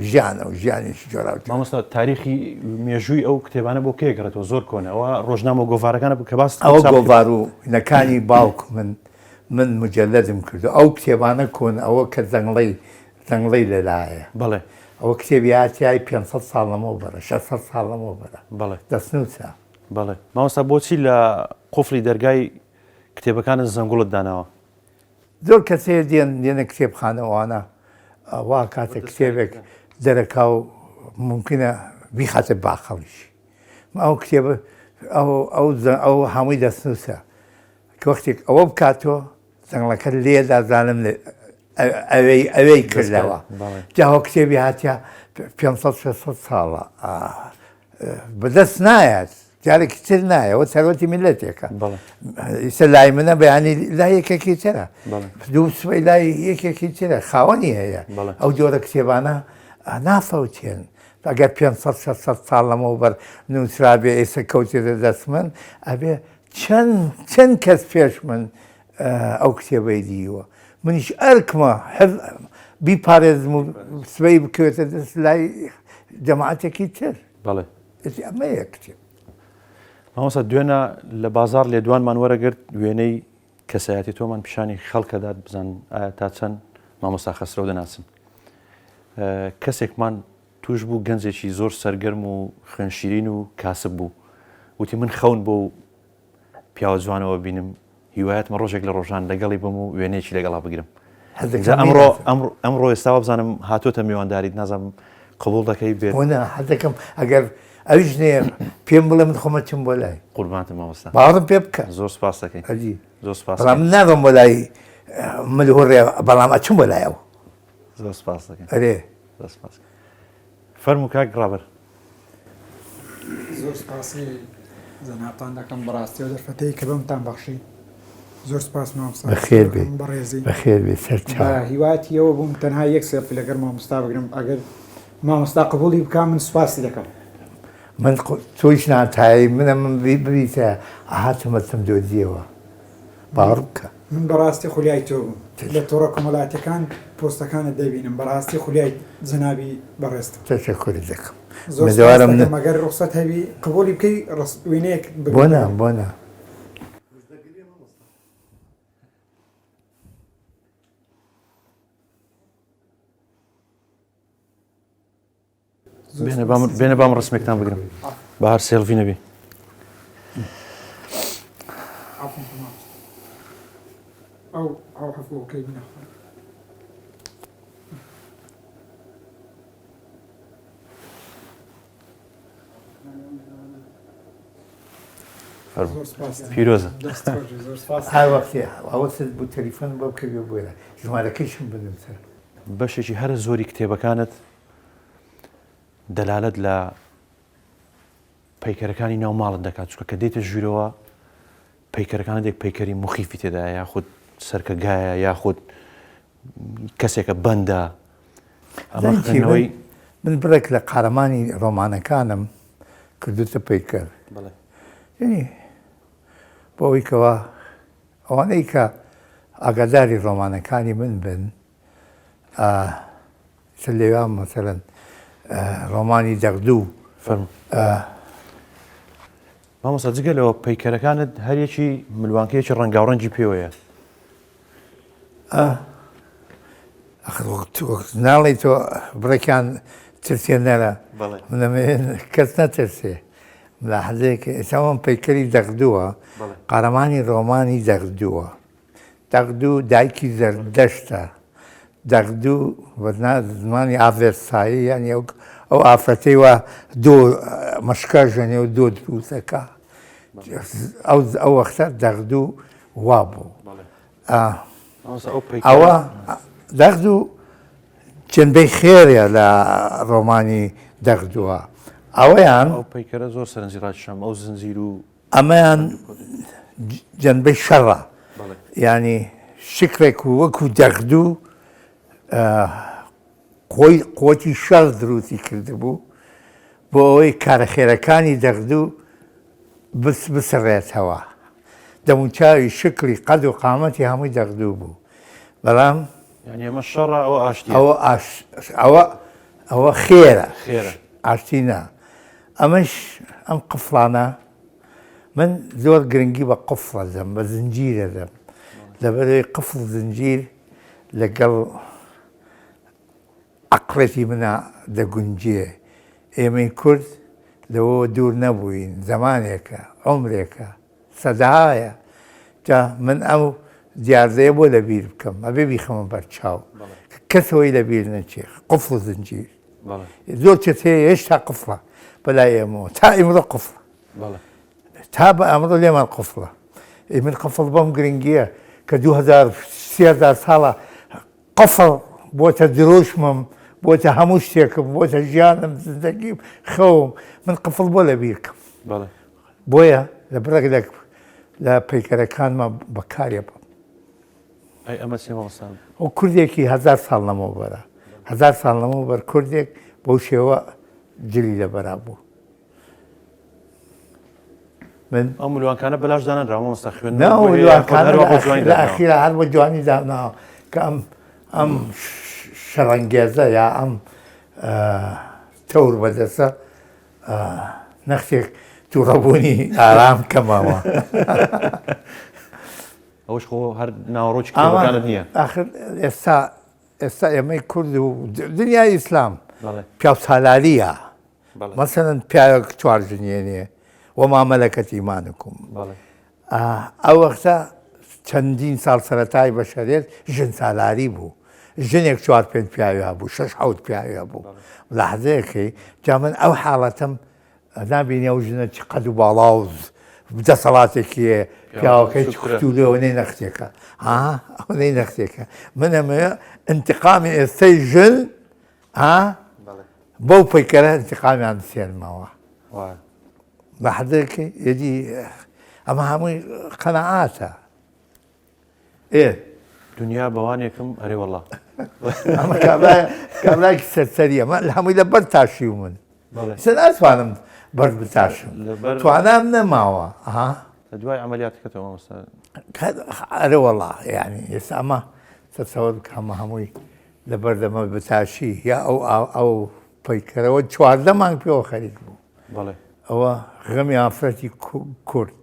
ژیانە و ژیانیشی جۆرا مامۆستا تاریخی مێژووی ئەو کتێبانە بۆ کێگەڕێتەوە زۆر کۆنە ئەوە ڕۆژنامە گۆڤارەکانە کە باس ئەوە گۆڤار و نەکانی باوک من مجلدم کردو ئەو کتێبانە کۆن ئەوە کە زەنگڵەی لەلایە بەڵێ ئەوە کتێبی هاتیای 500 ساڵ لەمەوە بەرە 600 ساڵ لەمەوە بەرە بەڵێ دەستنووسە بەڵێ مامۆستا بۆچی لە قوفڵی دەرگای کتێبەکانت زەنگوڵت داناوە زۆر کەسێ دێنە کتێبخانەوانە وا کاتە کتێبێک دەرەکا و ممکنە بیخاتە باخەڵیشی ئەو کتێبە ئەو هەمووی دەستنووسە کە وەختێک ئەوە بکاتەوە زەنگڵەکە لێدازانم ئەوەی کردەوە جاوە کتێبی هاتیە 500 ساڵە بەدەست نایەت جارێکی تر نایەوە سەرەتی میلەتێکە ئیسە لای منە بەیانی لای یەکێکی ترە دوو سبەی لای یەکێکی ترە خاوەنی هەیە ئەو جۆرە کتێبانە نافەوتێن ئەگەر 500 ساڵ لەمەوە بەر نووسرابێ ئێستا کەوتێتە دەست من ئەبێ چەند کەس پێش من ئەو کتێبەی دیوە منیش ئەرکمە بیپارێزم و سبەی بکەوێتە دەست لای جەماعەتێکی تر بەڵێ ئەمەیە کتێب مامۆستا دوێنە لە بازار لێدوانمان وەرەگرت وێنەی کەسایەتی تۆمان پیشانی خەڵکەدات بزان ئایا تا چەند مامۆستا خەسرەو دەناسن کەسێکمان توش بوو گەنجێکی زۆر سەرگەرم و خوێنشیرین و کاسب بوو وتی من خەون بۆ پیاوە جوانەوە بینم هیوایەتمە ڕۆژێک لە ڕۆژان لەگەڵی بم و وێنەیەکی لەگەڵا بگرم ئەمڕۆ ئێستاوە بزانم هاتۆتە میوانداریت نازانم قبول دەکەی بێت حەزەکەم ئەگەر ئەویش نەیە پێم بڵێ من خۆمە چم بۆ لای قوربانتم مامۆستا باوەڕم پێ بکە زۆر سپاس دەکەین زۆر سپاس بەڵام ناڕۆم بۆ لای ملهوڕێ بەڵام ئەچم بۆ لایەوە زۆر سپاس دەکەین ئەرێ زۆر سپاس فەرموو کاک ڕابەر زۆر سپاسی جەنابتان دەکەم بەڕاستی و دەرفەتەی کە بەمتان بەخشی زۆر سپاس مامۆستا بەخێر بێ بەڕێزی بەخێر بێ سەرچاو هیواتیەوە بووم تەنها یەک سێف لەگەر مامۆستا بگرم ئەگەر مامۆستا قبولی بکە من سوپاسی دەکەم من تۆیش ناتایی منە من ببیتە ئاهاتمەتم دۆزیەوە باڕ بکە من بەڕاستی خولیای تۆ بووم لە تۆڕە کۆمەڵاتیەکان پۆستەکانت دەبینم بەڕاستی خولیای جەنابی بەڕێستم تەشەکوری دەکەم زۆر مەگەر ڕوخسەت هەبی قبولی بکەی وێنەیەک بۆ نا بێنە بام ڕسمێکتان بگرم بە هەر سێڵڤی نەبی. ئەو هەفۆکەی بنە پیرۆزە هر وەختی ئەوەست بوو تەلیفۆن بۆ بکردی بۆێرە ژمارەکەیشم بنووسە. بەشێکی هەر زۆری کتێبەکانت دەلالت لە پەیکەرەکانی ناو ماڵت دەکات چکە کە دێتە ژوورەوە پەیکەرەکانت یەک پەیکەری مخیفی تێدا یاخود سەرکەگایە یاخود کەسێکە بەندە ئەمەەوەی من بڕێک لە قارەمانی ڕۆمانەکانم کردوتە پەیکەر بۆ ئەوەی کەەوە ئەوانەی کە ئاگاداری ڕۆمانەکانی من بن لێوان مەسەرەن ڕۆمانی دەغدوو مامۆستا جگەلەوە پەیکەرەکانت هەرێکی ملوانکەیەکی ڕەنگاوڕەنگی پێوەیە ناڵی تۆ بڕێکیان ترسێنەرە کەس نەترسێ لە حەزێک ئێساوان پەیکەری دەغدووە قارەمانی ڕۆمانی دەغدووە دەغدوو دایکی زەردەشتە دەغدوو زمانی ئاڤێرسایی یانی ئەو ئافرەتەی وە دۆ مەشکەژەنێ و دۆ دروستەکە ئەو وەختە دەغدوو وا بوو ئەوە دەغدوو جنبەی خێرە لە ڕۆمانی دەغدووە ئەوەیان ئەو پەیکەرە زۆر سەرنجی ڕاششەم ئەو زنجیر و ئەمەیان جنبەی شەڕە ینی شکرێک و وەکو دەغدوو قوتی شەڕ دروستی کردبوو بۆ ئەوەی کارە خێرەکانی دەغدوو بسڕێتەوە دەموچاوی شکری قەد و قامەتی هەمووی دەغدوو بوو بەڵام ئەمە شەڕە ئەوە ئاشتی ئەوە خێرە ئاشتینا ئەمەش ئەم قفڵانە من زۆر گرنگی بە قفڵە دەم بە زنجیرە دەم لەبەرەوەی قفڵ زنجیر لەگەڵ عەقڵەتی منە دەگونجێ ئێمەی کورد لەوە دوور نەبووین زەمانێکە عومرێکە سەداهایە جا من ئەو دیاردەیە بۆ لەبیر بکەم ئەبێ بیخەمە بەرچاو کەسەوەی لەبیر نەچێ قفڵ و زنجیر زۆر چێت هەیە هێشتا قفڵە بەلای ئێمەوە تا ئیمڕۆ قفڵە تا بە ئەمڕۆ لێمان قفڵە من قفڵ بەم گرنگیە کە 2000 ساڵە قفڵ بۆتە درۆشمم بۆتە هەموو شتێکم بۆتە ژیانم زندگیم خەوم من قفڵ بۆ لەبیر بکەم بۆیە لە بڕێک لە پەیکەرەکانمە بەکارێ بم ئەمە سێمەوەسان ئەو کوردێکی 1000 ساڵ لەمەوبەرە 1000 ساڵ لەمەوبەر کوردێک بەو شێوە جلی لەبەرا بوو من ئەو ملوانکانە بەلاش دانەنراوە مامۆستا خوێن لە ئەخیرا هەر بۆ جوانی داناوە کە ئەم شەڕەنگێزە یا ئەم تەور بەدەسە نەختێک تووڕەبوونی ئارام کەمەوە ئەوش خۆ هەر ناوەڕۆکی کتێبەکانت نییە ئاخر ئێستا ئێمەی کورد و دنیای ئیسلام پیاو سالاریە مەسەڵەن پیاوێک چوارژنیێنێ وەما مەلەکەت ئیمانکم ئەو وەختە چەندین ساڵ سەرەتای بەشەرێت ژن سالاری بوو ژنێک 4-5 پیاوی هەبوو 6-7 پیاوی هەبوو لە حەزەیەکەی جا من ئەو حاڵەتم نابینی ئەو ژنە چ قەد و باڵاوز دەسەڵاتێکیە پیاوەکەی کوتولەوەنەی نەختێکە ئەوەی نەختێکە من ئەمەیە ئینتقامی ئێستای ژن بەو پەیکەرە ئینتقامیان سێنمەوە بە حەزەکەی یدی ئەمە هەمووی قەنەعاتە دنیا بەوانێکم هەرێ وەڵڵا ئەمە کابراایکی سەرسەریە لە هەمووی لە بەر تاشی و من سە ناتوانم بەر بتاشم توانام نەماوە دوای ئەمەلیاتەکەتەوە مامۆستا ئەرە وەڵڵا یعنی ئێستا ئەمە سەسەوەر بکەمە هەمووی لە بەردەمە بتاشی یا ئەو پەیکەرەوە 14 مانگ پێوە خەریک بوو ئەوە غەمی ئافرەتی کورد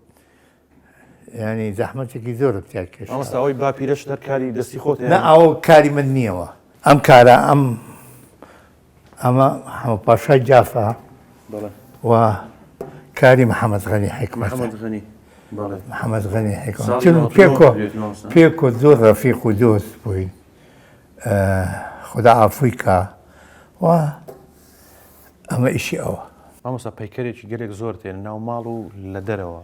ینی زەحمەتێکی زۆر بتیار کێش مامۆستا ئەوەی با پیرەش دەرکاری دەستی خۆت نە ئەو کاری من نییەوە ئەم کارە أما محمد باشا جافا وكاري محمد غني حكمة غني محمد غني حكمة چون بيكو زور رفيق ودوست بوي خدا عفويكا و أما إشي أوه مامۆستا پەیکەرێکی گەلێک زۆر تێن ناو ماڵ و لە دەرەوە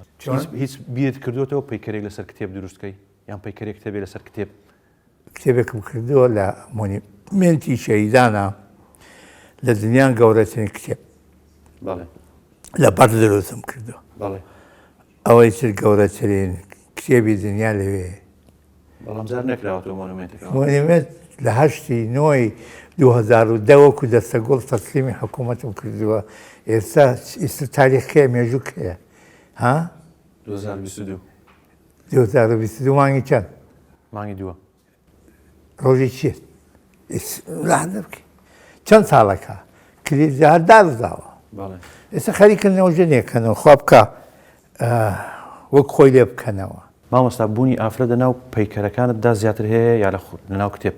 هیچ بیرت کردوێتەوە پەیکەرێک لەسەر کتێب دروستکەی یان پەیکەرێک کتێبێ لەسەر کتێب کتێبێکم کردووە لە مۆنیمنتی شەهیدانە لە دنیان گەورەترین کتێب لە بەر دروستم کردووە ئەوەی تر گەورەترین کتێبی دنیا لەوێ بەڵام زار نەکراوەتەوە مۆنیمنت لە 2010 وەکو دەستەگۆڵ تەسلیمی حکوومەتم کردووە ئێستا تاریخەیە مێژووک هەیە ها 2022 مانگی چەند مانگی دووە ڕۆژی چیە لاحظە بکەی چەند ساڵەکە کلیزار دارزاوە ئێستا خەریکردنەوە ژنێکەنەوە خوا بکە وەک خۆی لێ بکەنەوە مامۆستا بوونی ئافرەت لەناو پەیکەرەکانتدا زیاتر هەیە یا لەناو کتێب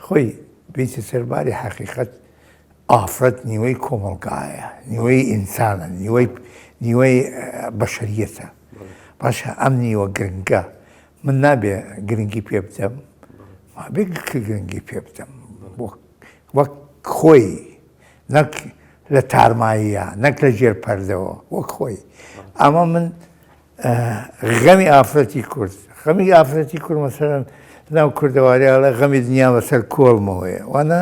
خۆی بیتی سەرباری حەقیقەت ئافرەت نیوەی کۆمەڵگایە نیوەی ئینسانە نیوەی بەشەریەتە باشە ئەم نیوە گرنگە من نابێ گرنگی پێ بدەم مابێ گرنگی پێ بدەم وەک خۆی نەک لە تارماییە نەک لە ژێر پەردەوە وەک خۆی ئەمە من غەمی ئافرەتی کورد مەسەرەن ناو کوردەوارێڵە غەمی دنیا بەسەر کۆڵمەوەیە وانە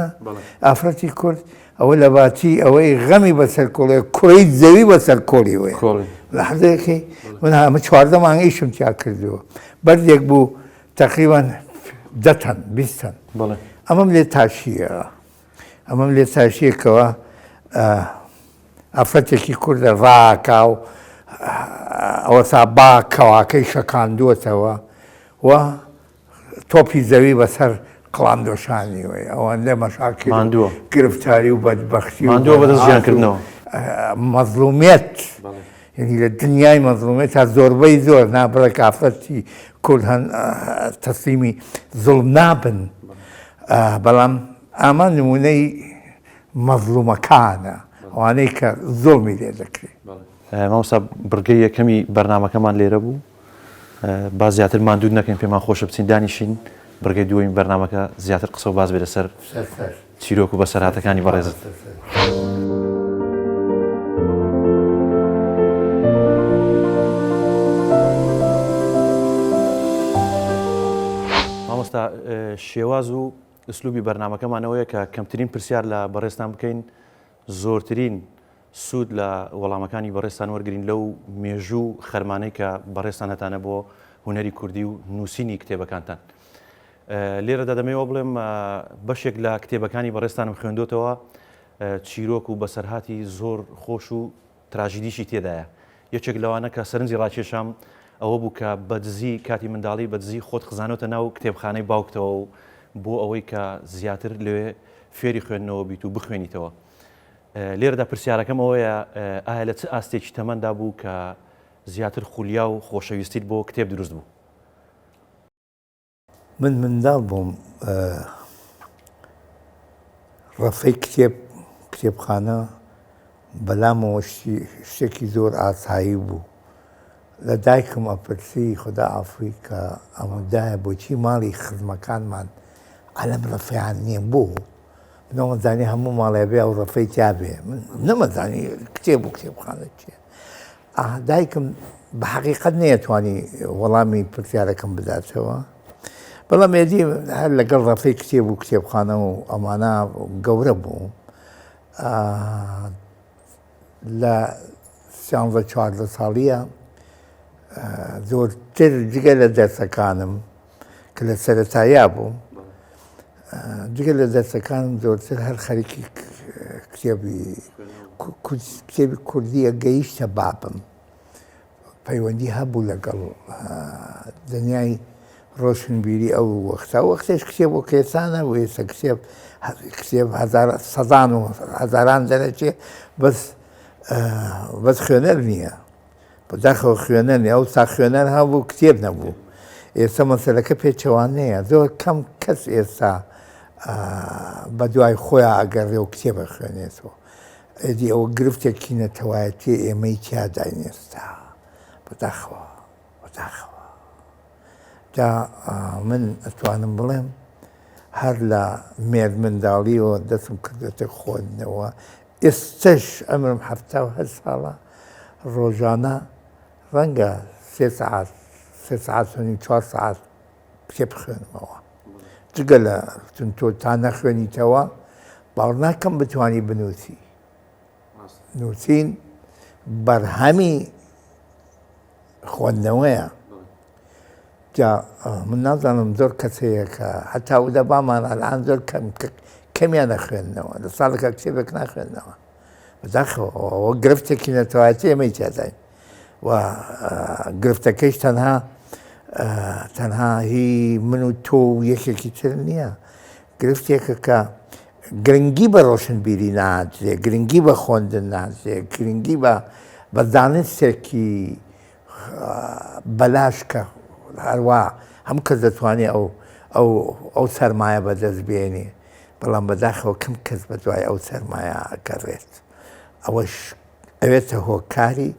ئافرەتی کورد ئەوە لە باتی ئەوەی غەمی بەسەر کۆڵێ کوڕی زەوی بەسەر کۆڵی وێ لە حەزەکەی من هەمە 14 مانگەیشم تیا کردووە بەردێک بوو تقریبان 10 20 ئەمەم لێ تاشیەکەوە ئافرەتێکی کوردە ڕاکا و ئەوە تا با کەواکەی شەکاندووەتەوە و تۆپی زەوی بەسەر قڵامدۆشانی وێ ئەوەندە مەشاکل گرفتاری و بەدبەختی بەدەستگیانکردنەوە مەزلومیەت یعنی لە دنیای مەزلومیەت تا زۆربەی زۆر نابڕێ ئافرەتی کورد هەن تەسلیمی زوڵم نابن بەڵام ئاما نمونەی مەزلومەکانە ئەوانەی کە زۆڵمی لێ دەکرێت مامۆستا بڕگەی یەکەمی بەرنامەکەمان لێرە بوو با زیاتر ماندوود نەکەین پێمان خۆشە بچین دانیشین بڕگەی دووەمی بەرنامەکە زیاتر قسە و باز بێ لەسەر چیرۆک و بەسەرهاتەکانی بەڕێزت مامۆستا شێواز و ئسلوبی بەرنامەکەمانەوەیە کە کەمترین پرسیار لە بەڕێستان بکەین زۆرترین سوود لە وەڵامەکانی بەڕێستان وەرگرین لەو مێژوو خەرمانەی کە بەڕێستان هەتانە بۆ هونەری کوردی و نووسینی کتێبەکانتان لێرەدا دەمەوە بڵێم بەشێک لە کتێبەکانی بەڕێستانم خوێندوتەوە چیرۆک و بەسەرهاتی زۆر خۆش و تراژیدیشی تێدایە یەکێک لەوانە کە سەرنجی ڕاکێشام ئەوە بوو کە بەدزی کاتی منداڵی بەدزی خۆت خزانەوە ناو کتێبخانەی باوکتەوە و بۆ ئەوەی کە زیاتر لەوێ فێری خوێندنەوە بیت و بخوێنیتەوە لێرەدا پرسیارەکەم ئەوەیە ئایا لە چ ئاستێکی تەمەندا بوو کە زیاتر خولیا و خۆشەویستیت بۆ کتێب دروست بوو من منداڵ بووم ڕەفەی کتێبخانە بەلامەوە شتێکی زۆر ئاسایی بوو لە دایکم ئەپرسی خدا ئافوی کە ئەمەدایە بۆچی ماڵی خزمەکانمان ئەلەم ڕەفەیان نییە بوو نەوەزانی هەموو ماڵێ بێ ئەو ڕەفەی تیابێ من نەمەزانی کتێب و کتێبخانە چیە دایکم بە حەقیقەت نەیەتوانی وەڵامی پرسیارەکەم بداتەوە بەڵام ێدی هەر لەگەڵ ڕەفەی کتێب و کتێبخانە و ئەمانە گەورە بوو لە 14 ساڵیە زۆرتر جگە لە دەرسەکانم کە لە سەرەتایە بوو جگە لە دەرسەکانم زۆرتر هەر خەریکی کتێبی کوردیە گەیشتە بابم پەیوەندی هەبوو لەگەڵ دنیای ڕۆشنبیری ئەو وەختەش کتێب و کێسانە و ئێستا کتێب سەدان و هەزاران دەرەچێ بەس خوێنەر نییە بەداخەوە خوێنەر نیە ئەو تا خوێنەر هەبوو کتێب نەبوو ئێستا مەسەلەکە پێچەوانەیە زۆر کەم کەس ئێستا بە دوای خۆیان ئەگەڕێ و کتێبە خوێنێتەوە ئەدی ئەوە گرفتێکی نەتەوایەتی ئێمەی تیادای نێستا بەداخەوە جا من ئەتوانم بڵێم هەر لە مێرد منداڵیەوە دەستم کردێتە خۆندنەوە ئێستش ئەمرم 78 ساڵە ڕۆژانە ڕەنگە 3 ساعت 4 ساعت کتێب بخوێنمەوە جگە لە تۆ تا نەخوێنیتەوە باوەڕ ناکەم بتوانی بنووسی نووسین بەرهەمی خوێندنەوەیە جا من نازانم زۆر کەسەیە کە هەتا و دەبامان ئەلان زۆر کەمیان نەخوێندنەوە لە ساڵێکە کتێبێک ناخوێندنەوە بەداخەوە ئەوە گرفتێکی نەتەوایەتی ئێمەی تیاداین و گرفتەکەیش تەنها هی من و تۆ و یەکێکی تر نییە گرفتێکە کە گرنگی بە ڕۆشنبیری نادرێ گرنگی بە خوێندن نادرێ گرنگی بە دانستێکی بەلاش کە هەروە هەم کەس دەتوانێت ئەو سەرمایە بەدەست بێنێ بەڵام بەداخەوە کەم کەس بە دوای ئەو سەرمایە ئەگەڕێت ئەوەش ئەوێتە هۆکاری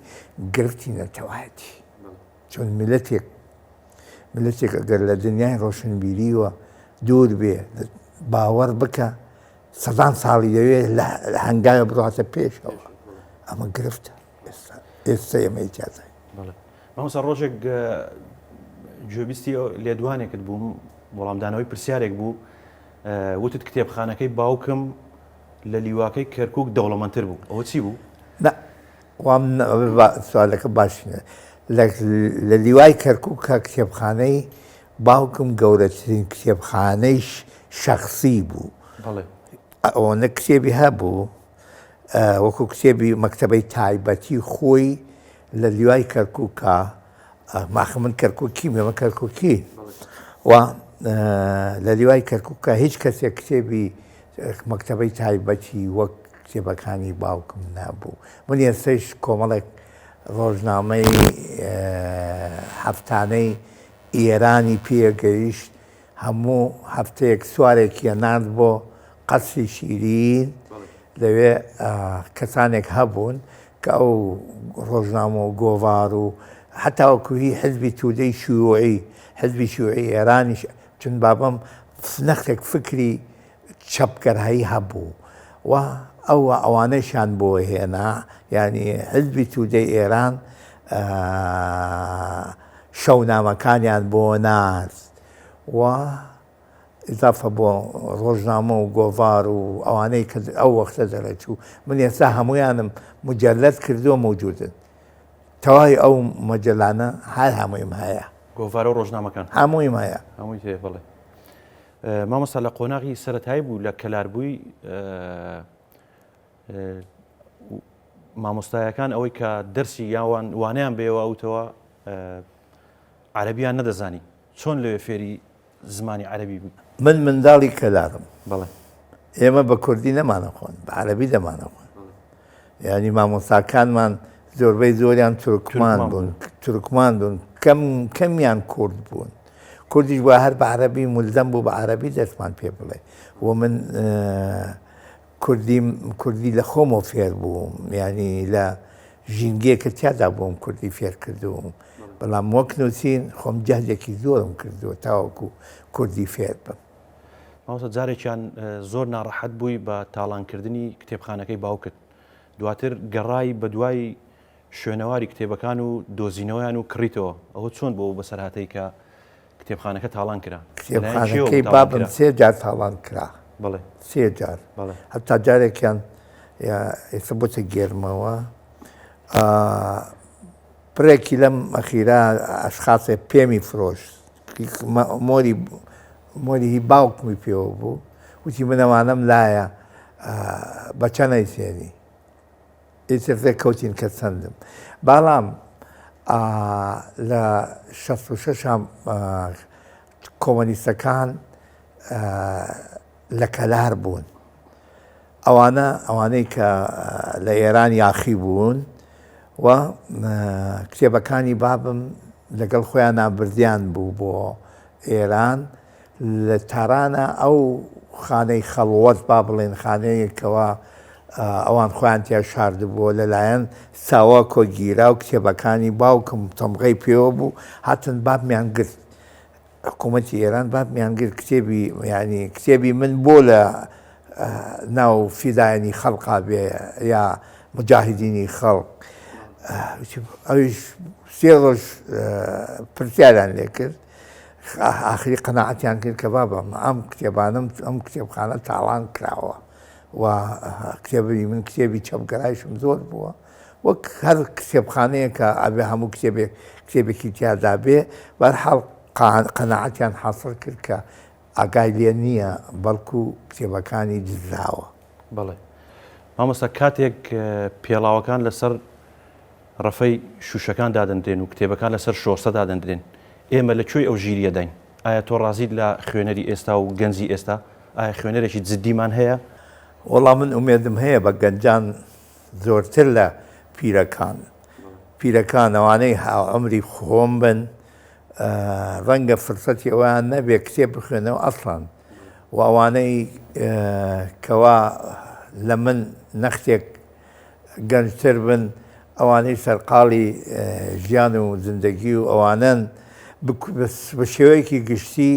گرفتی نەتەوایەتی چۆن میلەتێک ئەگەر لە دنیای ڕۆشنبیریوە دوور بێ باوەڕ بکە سەدان ساڵی دەوێت لە هەنگاوە بڕاتە پێشەوە ئەمە گرفتە ئێستا ئێمەی تیازای مامۆستا ڕۆژێک گوێبیستی لێدوانێکت بووم وەڵامدانەوەی پرسیارێک بوو وتت کتێبخانەکەی باوکم لە لیواکەی کەرکووک دەوڵەمەندتر بوو ئەوە چی بوو؟ سوالەکە باشینە لە لیوای کەرکووکە کتێبخانەی باوکم گەورەترین کتێبخانەی شەخصی بوو ئەوەنە کتێبی هەبوو وەکو کتێبی مەکتەبەی تایبەتی خۆی لە لیوای کەرکووکە ماخە من کەرکووکی مێمە کەرکووکی و لە لیوای کەرکووکە هیچ کەسێک کتێبی مەکتەبەی تایبەتی وەک کتێبەکانی باوکم نابوو من ئێستش کۆمەڵێک ڕۆژنامەی هەفتانەی ئێرانی پێگەیشت هەموو هەفتەیەک سوارێکیە نرد بۆ قەسری شیرین لەوێ کەسانێک هەبوون کە ئەو ڕۆژنامە و گۆڤار و حتا وەکوهی حزبی تودەی شیوعی حزبی شیوعی ئێرانی چون بابم نەختێک فکری چەپگەرایی هەبوو و ئەوانەشان بۆ هێنا ینی حزبی تودەی ئێران شەونامەکانیان بۆ ناست و ئضافە بۆ ڕۆژنامە و گۆڤار و ئەوانەی کە ئەو وەختە دەرەچوو من ئێستا هەمویانم مجەلەت کردووە مەوجودن تەواوی ئەو مەجەلانە هەر هەموویم هەیە گۆڤارە و ڕۆژنامەکان هەموویم هەیە هەمووی هەیە بڵێ مامۆستا لە قۆناغی سەرەتایی بوو لە کەلاربووی مامۆستایەکان ئەوەی کە دەرسی یاوان وانیان بێەوە ئەوتەوە عەرەبیان نەدەزانی چۆن لەوێ فێری زمانی عەرەبی بوو من منداڵی کەلارم بەڵێ ئێمە بە کوردی نەمانە خوۆن بە عەرەبی دەمانە خوۆن ینی مامۆستاکانمان زۆربەی زۆریان تورکمان بوون کەمیان کورد بوون کوردیش بووە هەر بە عەرەبی مولدەم بوو بە عەرەبی دەستمان پێ بڵێ و من کوردی لە خۆمەوە فێر بووم ینی لە ژینگەیەکە تیادا بووم کوردی فێر کردووم بەڵام وەک نووسین خۆم جەهدێکی زۆرم کردووە تاوەکو کوردی فێر بم مامۆستا جارێکیان زۆر ناڕەحەت بووی بە تاڵانکردنی کتێبخانەکەی باوکت دواتر گەڕای بە دوای شوێنەواری کتێبەکان و دۆزینەوەیان و کڕیتەوە ئەوە چۆن بۆ بەسەرهاتەی کە کتێبخانەکە تاڵان کرا کتێبخانەکەی بابم 3 جار تاڵان کرا بڵێ 3 جار هەتا جارێکیان ئێستا بۆتە گێرمەوە پرێکی لەم ئەخیرا ئەشخاصێ پێمی فرۆشت مۆری هی باوکمی پێوە بوو وتی منەوانم لایە بەچە نەیسێنی ئیتر کەوتین کە چەندم بەڵام لە 66 کۆمۆنیستەکان لە کەلار بوون ئەوانەی کە لە ئێران یاخی بوون و کتێبەکانی بابم لەگەڵ خۆیان نابردیان بوو بۆ ئێران لە تارانە ئەو خانەی خەڵوەت با بڵێن خانەیەکەوە ئەوان خۆیان تیا شاردبووە لەلایەن ساوا کۆگیرا و کتێبەکانی باوکم تەمغەی پێوە بوو هاتن بابمیان گرت حکوومەتی ئێران بابمیان گرت کتێبی ینی کتێبی من بۆ لە ناو فیدایانی خەڵقا بێ یا مجاهدینی خەڵق ئەویش سێ ڕۆژ پرسیاریان لێ کرد ئاخری قەناعەتیان کرد کە بابە ئەم کتێبانم ئەم کتێبخانە تاوان کراوە و کتێبی من کتێبی چەپگەرایشم زۆر بووە وەک هەر کتێبخانەیە کە ئەبێ هەموو کتێبێکی تیادا بێ بەرحاڵ قەناعەتیان حاصل کرد کە ئاگای لێ نییە بەڵکو کتێبەکانی جزراوە. بەڵێ مامۆستا کاتێک پێڵاوەکان لەسەر ڕەفەی شوشەکان دادەندرێن و کتێبەکان لەسەر شۆستە دادەندرێن ئێمە لەکوێی ئەو ژیریە داین ئایا تۆ ڕازیت لە خوێنەری ئێستا و گەنجی ئێستا ئایا خوێنەرێکی جددیمان هەیە؟ وەڵام من ئومێدم هەیە بە گەنجان زۆرتر لە پیرەکان ئەوانەی ئەمری خۆم بن ڕەنگە فرسەتی ئەویان نەبێ کتێب بخوێنەوە ئەسڵان و ئەوانەی کەوا لە من نەختێک گەنجتر بن ئەوانەی سەرقاڵی ژیان و زندگی و ئەوانن بە شێوەیەکی گشتی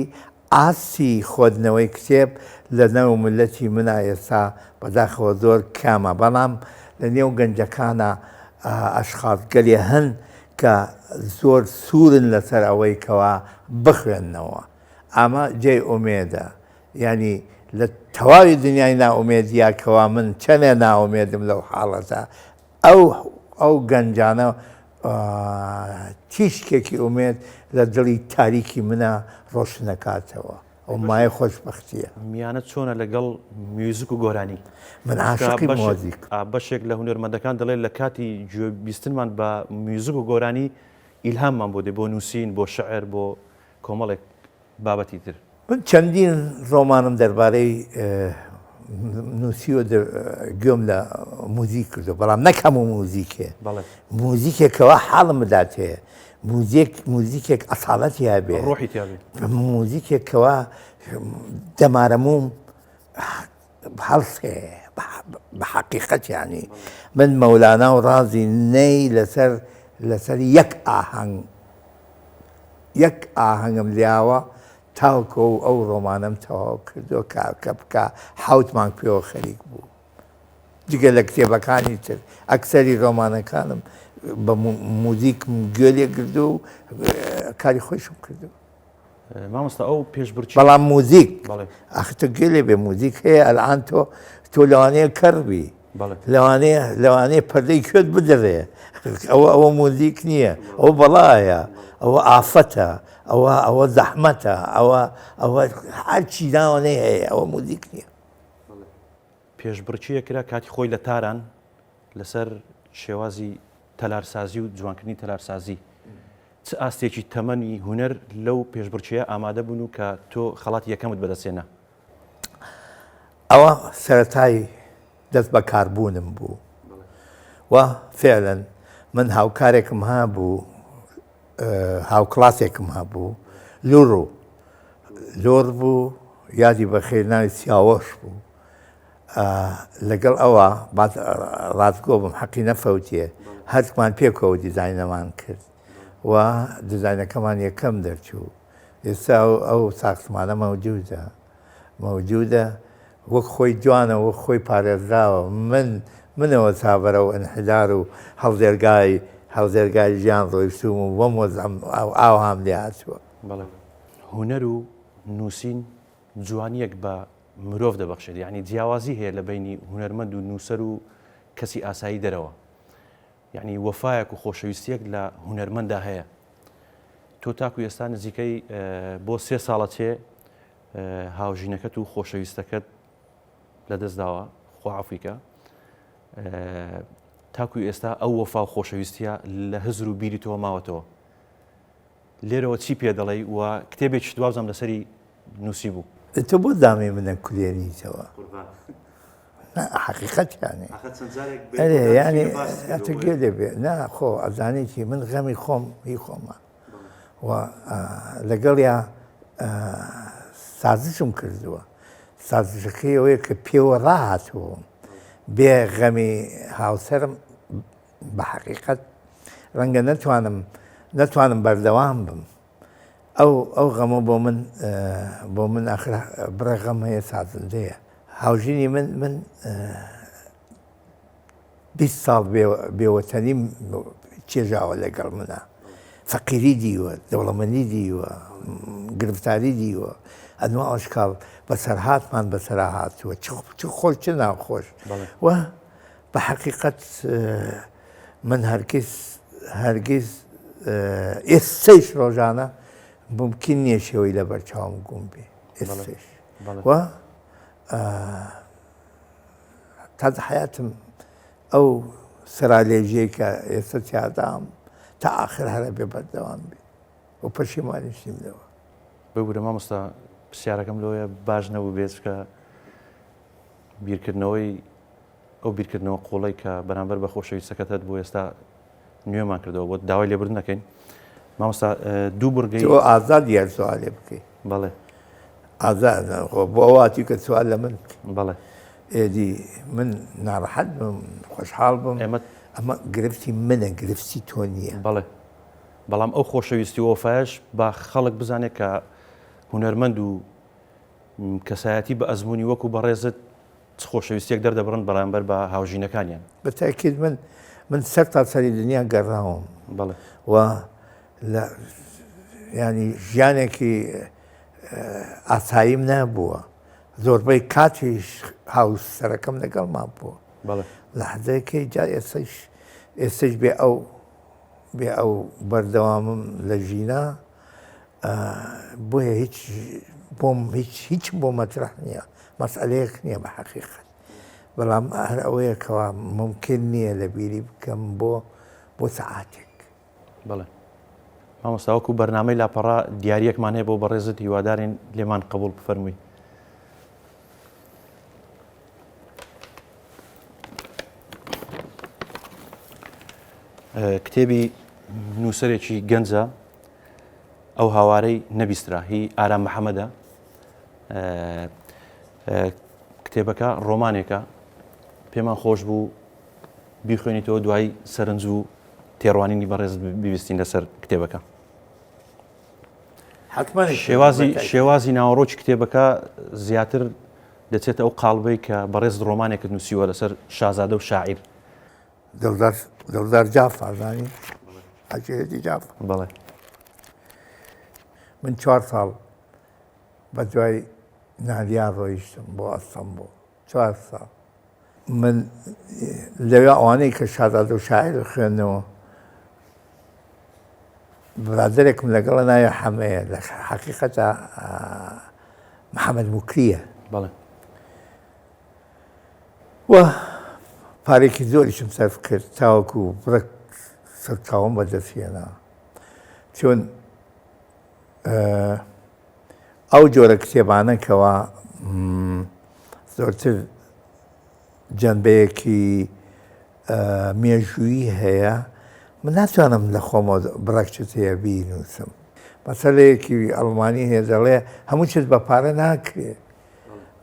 ئاسی خۆدنەوەی کتێب لە نەو ملەتی منە ئێستا بەداخەوە زۆر کامە بەڵام لە نێو گەنجەکانە ئەشخاصگەلێ هەن کە زۆر سوورن لەسەر ئەوەی کەوا بخوێننەوە ئەمە جێی ئومێدە ینی لە تەواوی دنیای ناومێدیە کەوا من چەندێ ناومێدم لەو حاڵەتە ئەو گەنجانە تیشکێکی ئومێد لە دڵی تاریکی منە ڕۆشن نەکاتەوە ئەو مایە خۆشبەختیە. میانە چۆنە لەگەڵ میوزیک و گۆرانی؟ من عاشقی مۆزیک بەشێک لە هونەرمەندەکان دەڵێت لە کاتی گوێبیستنمان بە میوزیک و گۆرانی ئیلهاممان بۆ دێ بۆ نووسین بۆ شەعر بۆ کۆمەڵێک بابەتی تر. من چەندین ڕۆمانم دەربارەی نووسیوە گوێم لە موزیک کردو بەڵام نەکەم و موزیکێ موزیکێکەوە حاڵم بدات هەیە موزیکێک ئەساڵەتی هەبێ ڕۆحی تیاابێ موزیکێکەوە دەمارەموم هەڵسێ بە حەقیقەت ینی من مەولانا و ڕازی نەی لەسەر یەک ئاهەنگم لیاوە تاوکە و ئەو ڕۆمانم تەواو کردو کە بکە حوت مانگ پێوە خەریک بوو جگە لە کتێبەکانی تر ئەکسەری ڕۆمانەکانم بە موزیکم گوێ لێ کردو و کاری خۆشم کردو. مامۆستا ئەو پێشبڕچی بەڵام موزیک ئەختە گوێ لێ بێ موزیک هەیە ئەلان تۆ لەوانەیە کەڕبی لەوانەیە پەردەی کوێت بدەڕێ ئەوە موزیک نییە ئەوە بەڵایە ئەوە ئافەتە ئەوە زەحمەتە ئەوە هەرچی ناوانەیە هەیە ئەوە موزیک نییە. پێشبڕچیە کرا کاتی خۆی لە تاران لەسەر شێوازی تەلارسازی و جوانکردنی تەلارسازی چ ئاستێکی تەمەنی هوەر لەو پێشبڕچیە ئامادە بوون و کە تۆ خەڵاتی یەکەمت بەدەستێنە؟ ئەوە سەرەتای دەست بە کاربوونم بوو و فعلەن من هاوکارێکم هەبوو هاوکڵاسێکم هەبوو لۆر بوو یادی بەخێر ناوی سیاوەش بوو لەگەڵ ئەوە ڕاستگۆ بم حەقی نەفەوتیە هەرمان پێکەوە دیزاینەمان کرد و دیزاینەکەمان یەکەم دەرچوو ئێستا ئەو ساختمانە مەوجودە وەک خۆی جوانە وەک خۆی پارێزراوە منەوە چابەرە و ئەنحدار و هەڵدێرگای ژیان ڕۆیشتوم و وەمۆزم ئاو هام لێ هاتووە. هوەر و نووسین جوانیەک بە مرۆڤ دەبەخشێت یعنی جیاوازی هەیە لە بینی هونەرمەند و نووسەر و کەسی ئاسایی دەرەوە یعنی وەفایەک و خۆشەویستیەک لە هونەرمەندا هەیە. تۆ تاکو ئێستا نزیکەی بۆ 3 ساڵە چێ هاوژینەکەت و خۆشەویستەکەت لەدەستداوە خواعافیکە تاکوی ئێستا ئەو وەفا و خۆشەویستیە لە هزر و بیری تۆ ماوەتەوە لێرەوە چی پێ دەڵێ و کتێبێکی دوازم لەسەری نووسی بوو تۆ بۆ دامی منە کولێنیتەوە حقیقەتیانێ ینی ئەتەگوێ دەبێت ناخۆ ئەزانێکی من غەمی خۆم هی خۆمە و لەگەڵ یا سازشم کردووە سازشەکەی ئەوەیە کە پێوە ڕاهاتوە بێ غەمی هاوسەرم بە حەقیقەت ڕەنگە نەتوانم بەردەوام بم ئەو غەمە بۆ من ئاخر بڕە غەم هەیە سازندەیە هاوژینی من 20 ساڵ بێوەتەنی چێژاوە لەگەڵ منە فەقیری دیوە دەوڵەمەندی دیوە گرفتاری دیوە ئەنوا ئاشکال بەسەرهاتمان بەسەرا هاتووە چ خۆش چ ناخۆش و بە حەقیقەت من هەرگیز ئێستەیش ڕۆژانە ممکن نییە شێوەی لە بەرچاوم گوم بێ ئێستەیش و تازە حیاتم ئەو سەرالێژەیە کە ئێستا تیادام تا ئاخر هەرە بێ بەردەوام بێ و پەشیمانیشتیمەوە ببوورە مامۆستا پرسیارەکەم لەوەیە باش نەبوو بێت کە بیرکردنەوەی ئەو بیرکردنەوە قوڵی کە بەرامبەر بە خۆشەویستەکەتت بۆ ئێستا نوێمان کردەوە بۆ داوای لێبرد نەکەین مامۆستا دوو بورگەی تۆ ئازاد یار سوالێ بکەیت بەڵێ ئازاد بۆ ئەواتی کە سوال لە من بەڵێ ئێدی من ناڕەحەت بم خۆشحاڵ بم ئەمە گرفتی منە گرفتی تۆ نییە بەڵێ بەڵام ئەو خۆشەویستی وەفاش با خەڵک بزانێت کە هونەرمەند و کەسایەتی بە ئەزمموی وەکو بەڕێزت خۆشەویستێک دەردەبڕن بەرامبەر بە هاوژینەکانیان بەتاکیید من سەر تا سەری دنیا گەڕاوم بەڵێ و ینی ژیانێکی ئاساییم نەبووە زۆربەی کاتیش هاوسەرەکەم لەگەڵمان بووە لە حەزەکەی جا ئێستش بێ ئەو بەردەوامم لە ژینە بۆیە هیچ بۆ مەترح نییە مەسئلەیەک نییە بە حەقیقەت بەڵام هەر ئەوەیە کەوا ممکن نییە لە بیری بکەم بۆ سەعاتێک بەڵێ مامۆستاوەکو بەرنامەی لاپەڕا دیارەکمان هەیە بۆ بەڕێزت هیوادارین لێمان قبول بفەرمووی کتێبی نووسەرێکی گەنجە ئەو هاوارەی نەبیسترا هی ئارام محەممەدە کتێبەکە ڕۆمانێکە پێمان خۆش بوو بیخوێنیتەوە دوای سەرنج و تێڕوانینی بەڕێز بیویستین لەسەر کتێبەکە شێوازی ناوەڕۆکی کتێبەکە زیاتر دەچێتە ئەو قاڵبەی کە بەڕێز ڕۆمانێکت نووسیوە لەسەر شازادە و شاعیر دڵدار جافر زانی ئەجێتی جافر بەڵێ من 4 ساڵ بە دوای نادیان ڕۆیشتم بۆ ئەستەمبۆڵ 4 ساڵ من لەوێ ئەوانەی کە شازادە و شاعیر خوێندنەوە برادێکم لەگەڵە ناوی حەمەیە لە حەقیقەتە محەممەد موکریە بەڵێ و پارێکی زۆریشم سەرف کرد تاوەکو بڕک سەرچاوم بەدەستهێنا چۆن ئەو جۆرە کتێبانەکەوە زۆرتر جەنبەیەکی مێژوویی هەیە من ناتوانم لە خۆمە بڕەکچت هەیە بینووسم مەسەلەیەکی ئەڵمانی هەیە دەڵێ هەموو شت بە پارە ناکرێ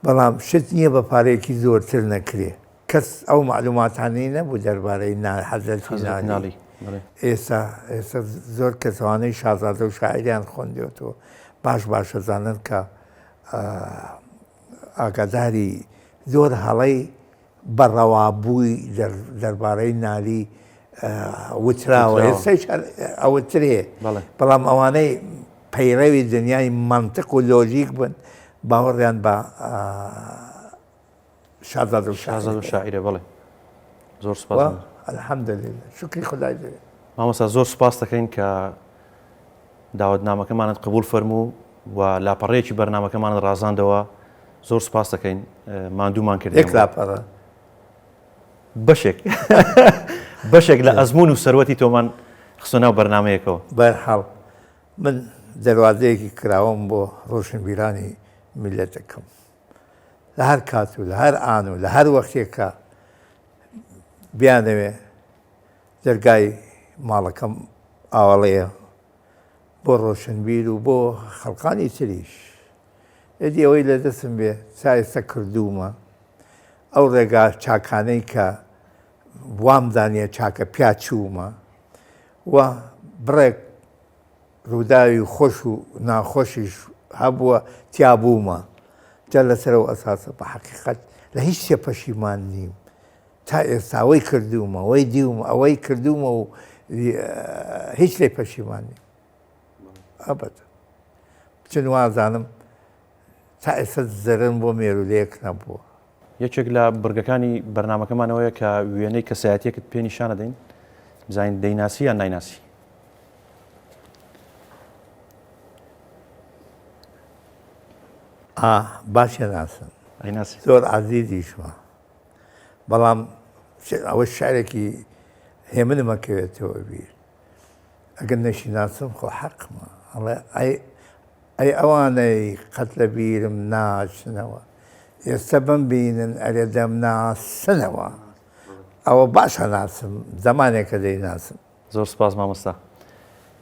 بەڵام شت نییە بە پارەیەکی زۆرتر نەکرێ کەس ئەو معلوماتانەی نەبوو دەربارەی حەزەتی ناڵی ئێستا زۆر کەسوانەی شازادە و شاعریان خوێندێتەوە باش ئەزانن کە ئاگاداری زۆر هەڵەی بەڕەوابووی دەربارەی نالی وتراوە ئێستاش ئەوترێ بەڵام ئەوانەی پەیڕەوی دنیای منطق و لۆژیک بن باوەڕیان بە شازادە و شاعیرە بەڵێ زۆر سپاس الحەمدولله شکری خودای دەوێت مامۆستا زۆر سپاس دەکەین کە داوەتنامەکەمانت قبول فەرموو و لاپەڕەیەکی بەرنامەکەمانت ڕازاندەوە زۆر سپاس دەکەین ماندوومان کرد لاپەڕە بەشێک لە ئەزمون و سەروەتی تۆمان خستۆ ناو بەرنامەیەکەوە بەرحاڵ من دەواازەیەکی کراوەم بۆ ڕۆشنبیرانی میلەتەکەم لە هەر کات و لە هەر ئان و لە هەر وەختێکە بیانەوێ دەرگای ماڵەکەم ئاوەڵەیە بۆ ڕۆشنبیر و بۆ خەڵقانی تریش ئەدی ئەوەی لە دەستم بێ تا ئێستا کردومە ئەو ڕێگا چاکانەی کە وام دانیە چاکە پیا چوومە و بڕێک ڕووداوی خۆش و ناخۆشیش هەبووە تیابوومە جا لەسەرەوە ئەساسە بە حەقیقەت لە هیچ شتێ پەشیمان نیم تا ئێستا ئەوەی کردومە ئەوەی دیومە ئەوەی کردومە و هیچ لێ پەشیمان نیم ئەبەت چون وازانم تا ئێستا زەرن بۆ مێرولەیەک نەبووە یەکێک لە بڕگەکانی بەرنامەکەمانەوەیە کە وێنەی کەسایەتیەکت پێ نیشانە دەین بزانین دەیناسی یان نایناسی باشە ناسم ئەیناسی زۆر عەزیزیشمە بەڵام ئەوە شارێکی هێمنمەکەوێتەوە بیر ئەگەر نەشی ناسم خۆ حەقمە ئەی ئەوانەی قەت لە بیرم ناچنەوە ئێستا بمبینن ئەرێ دەم ناسنەوە ئەوە باشە ناسم زمانێکە دەیناسم زۆر سپاس مامۆستا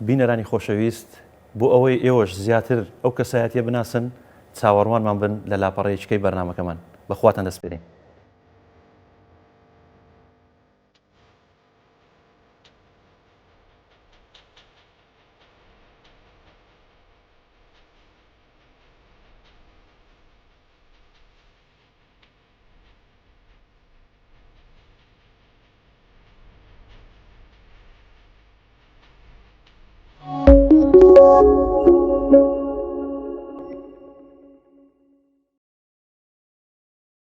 بینەرانی خۆشەویست بۆ ئەوەی ئێوەش زیاتر ئەو کەسایەتیە بناسن چاوەڕوانمان بن لە لاپەڕەیەچکەی بەرنامەکەمان بەخواتان دەسپێرین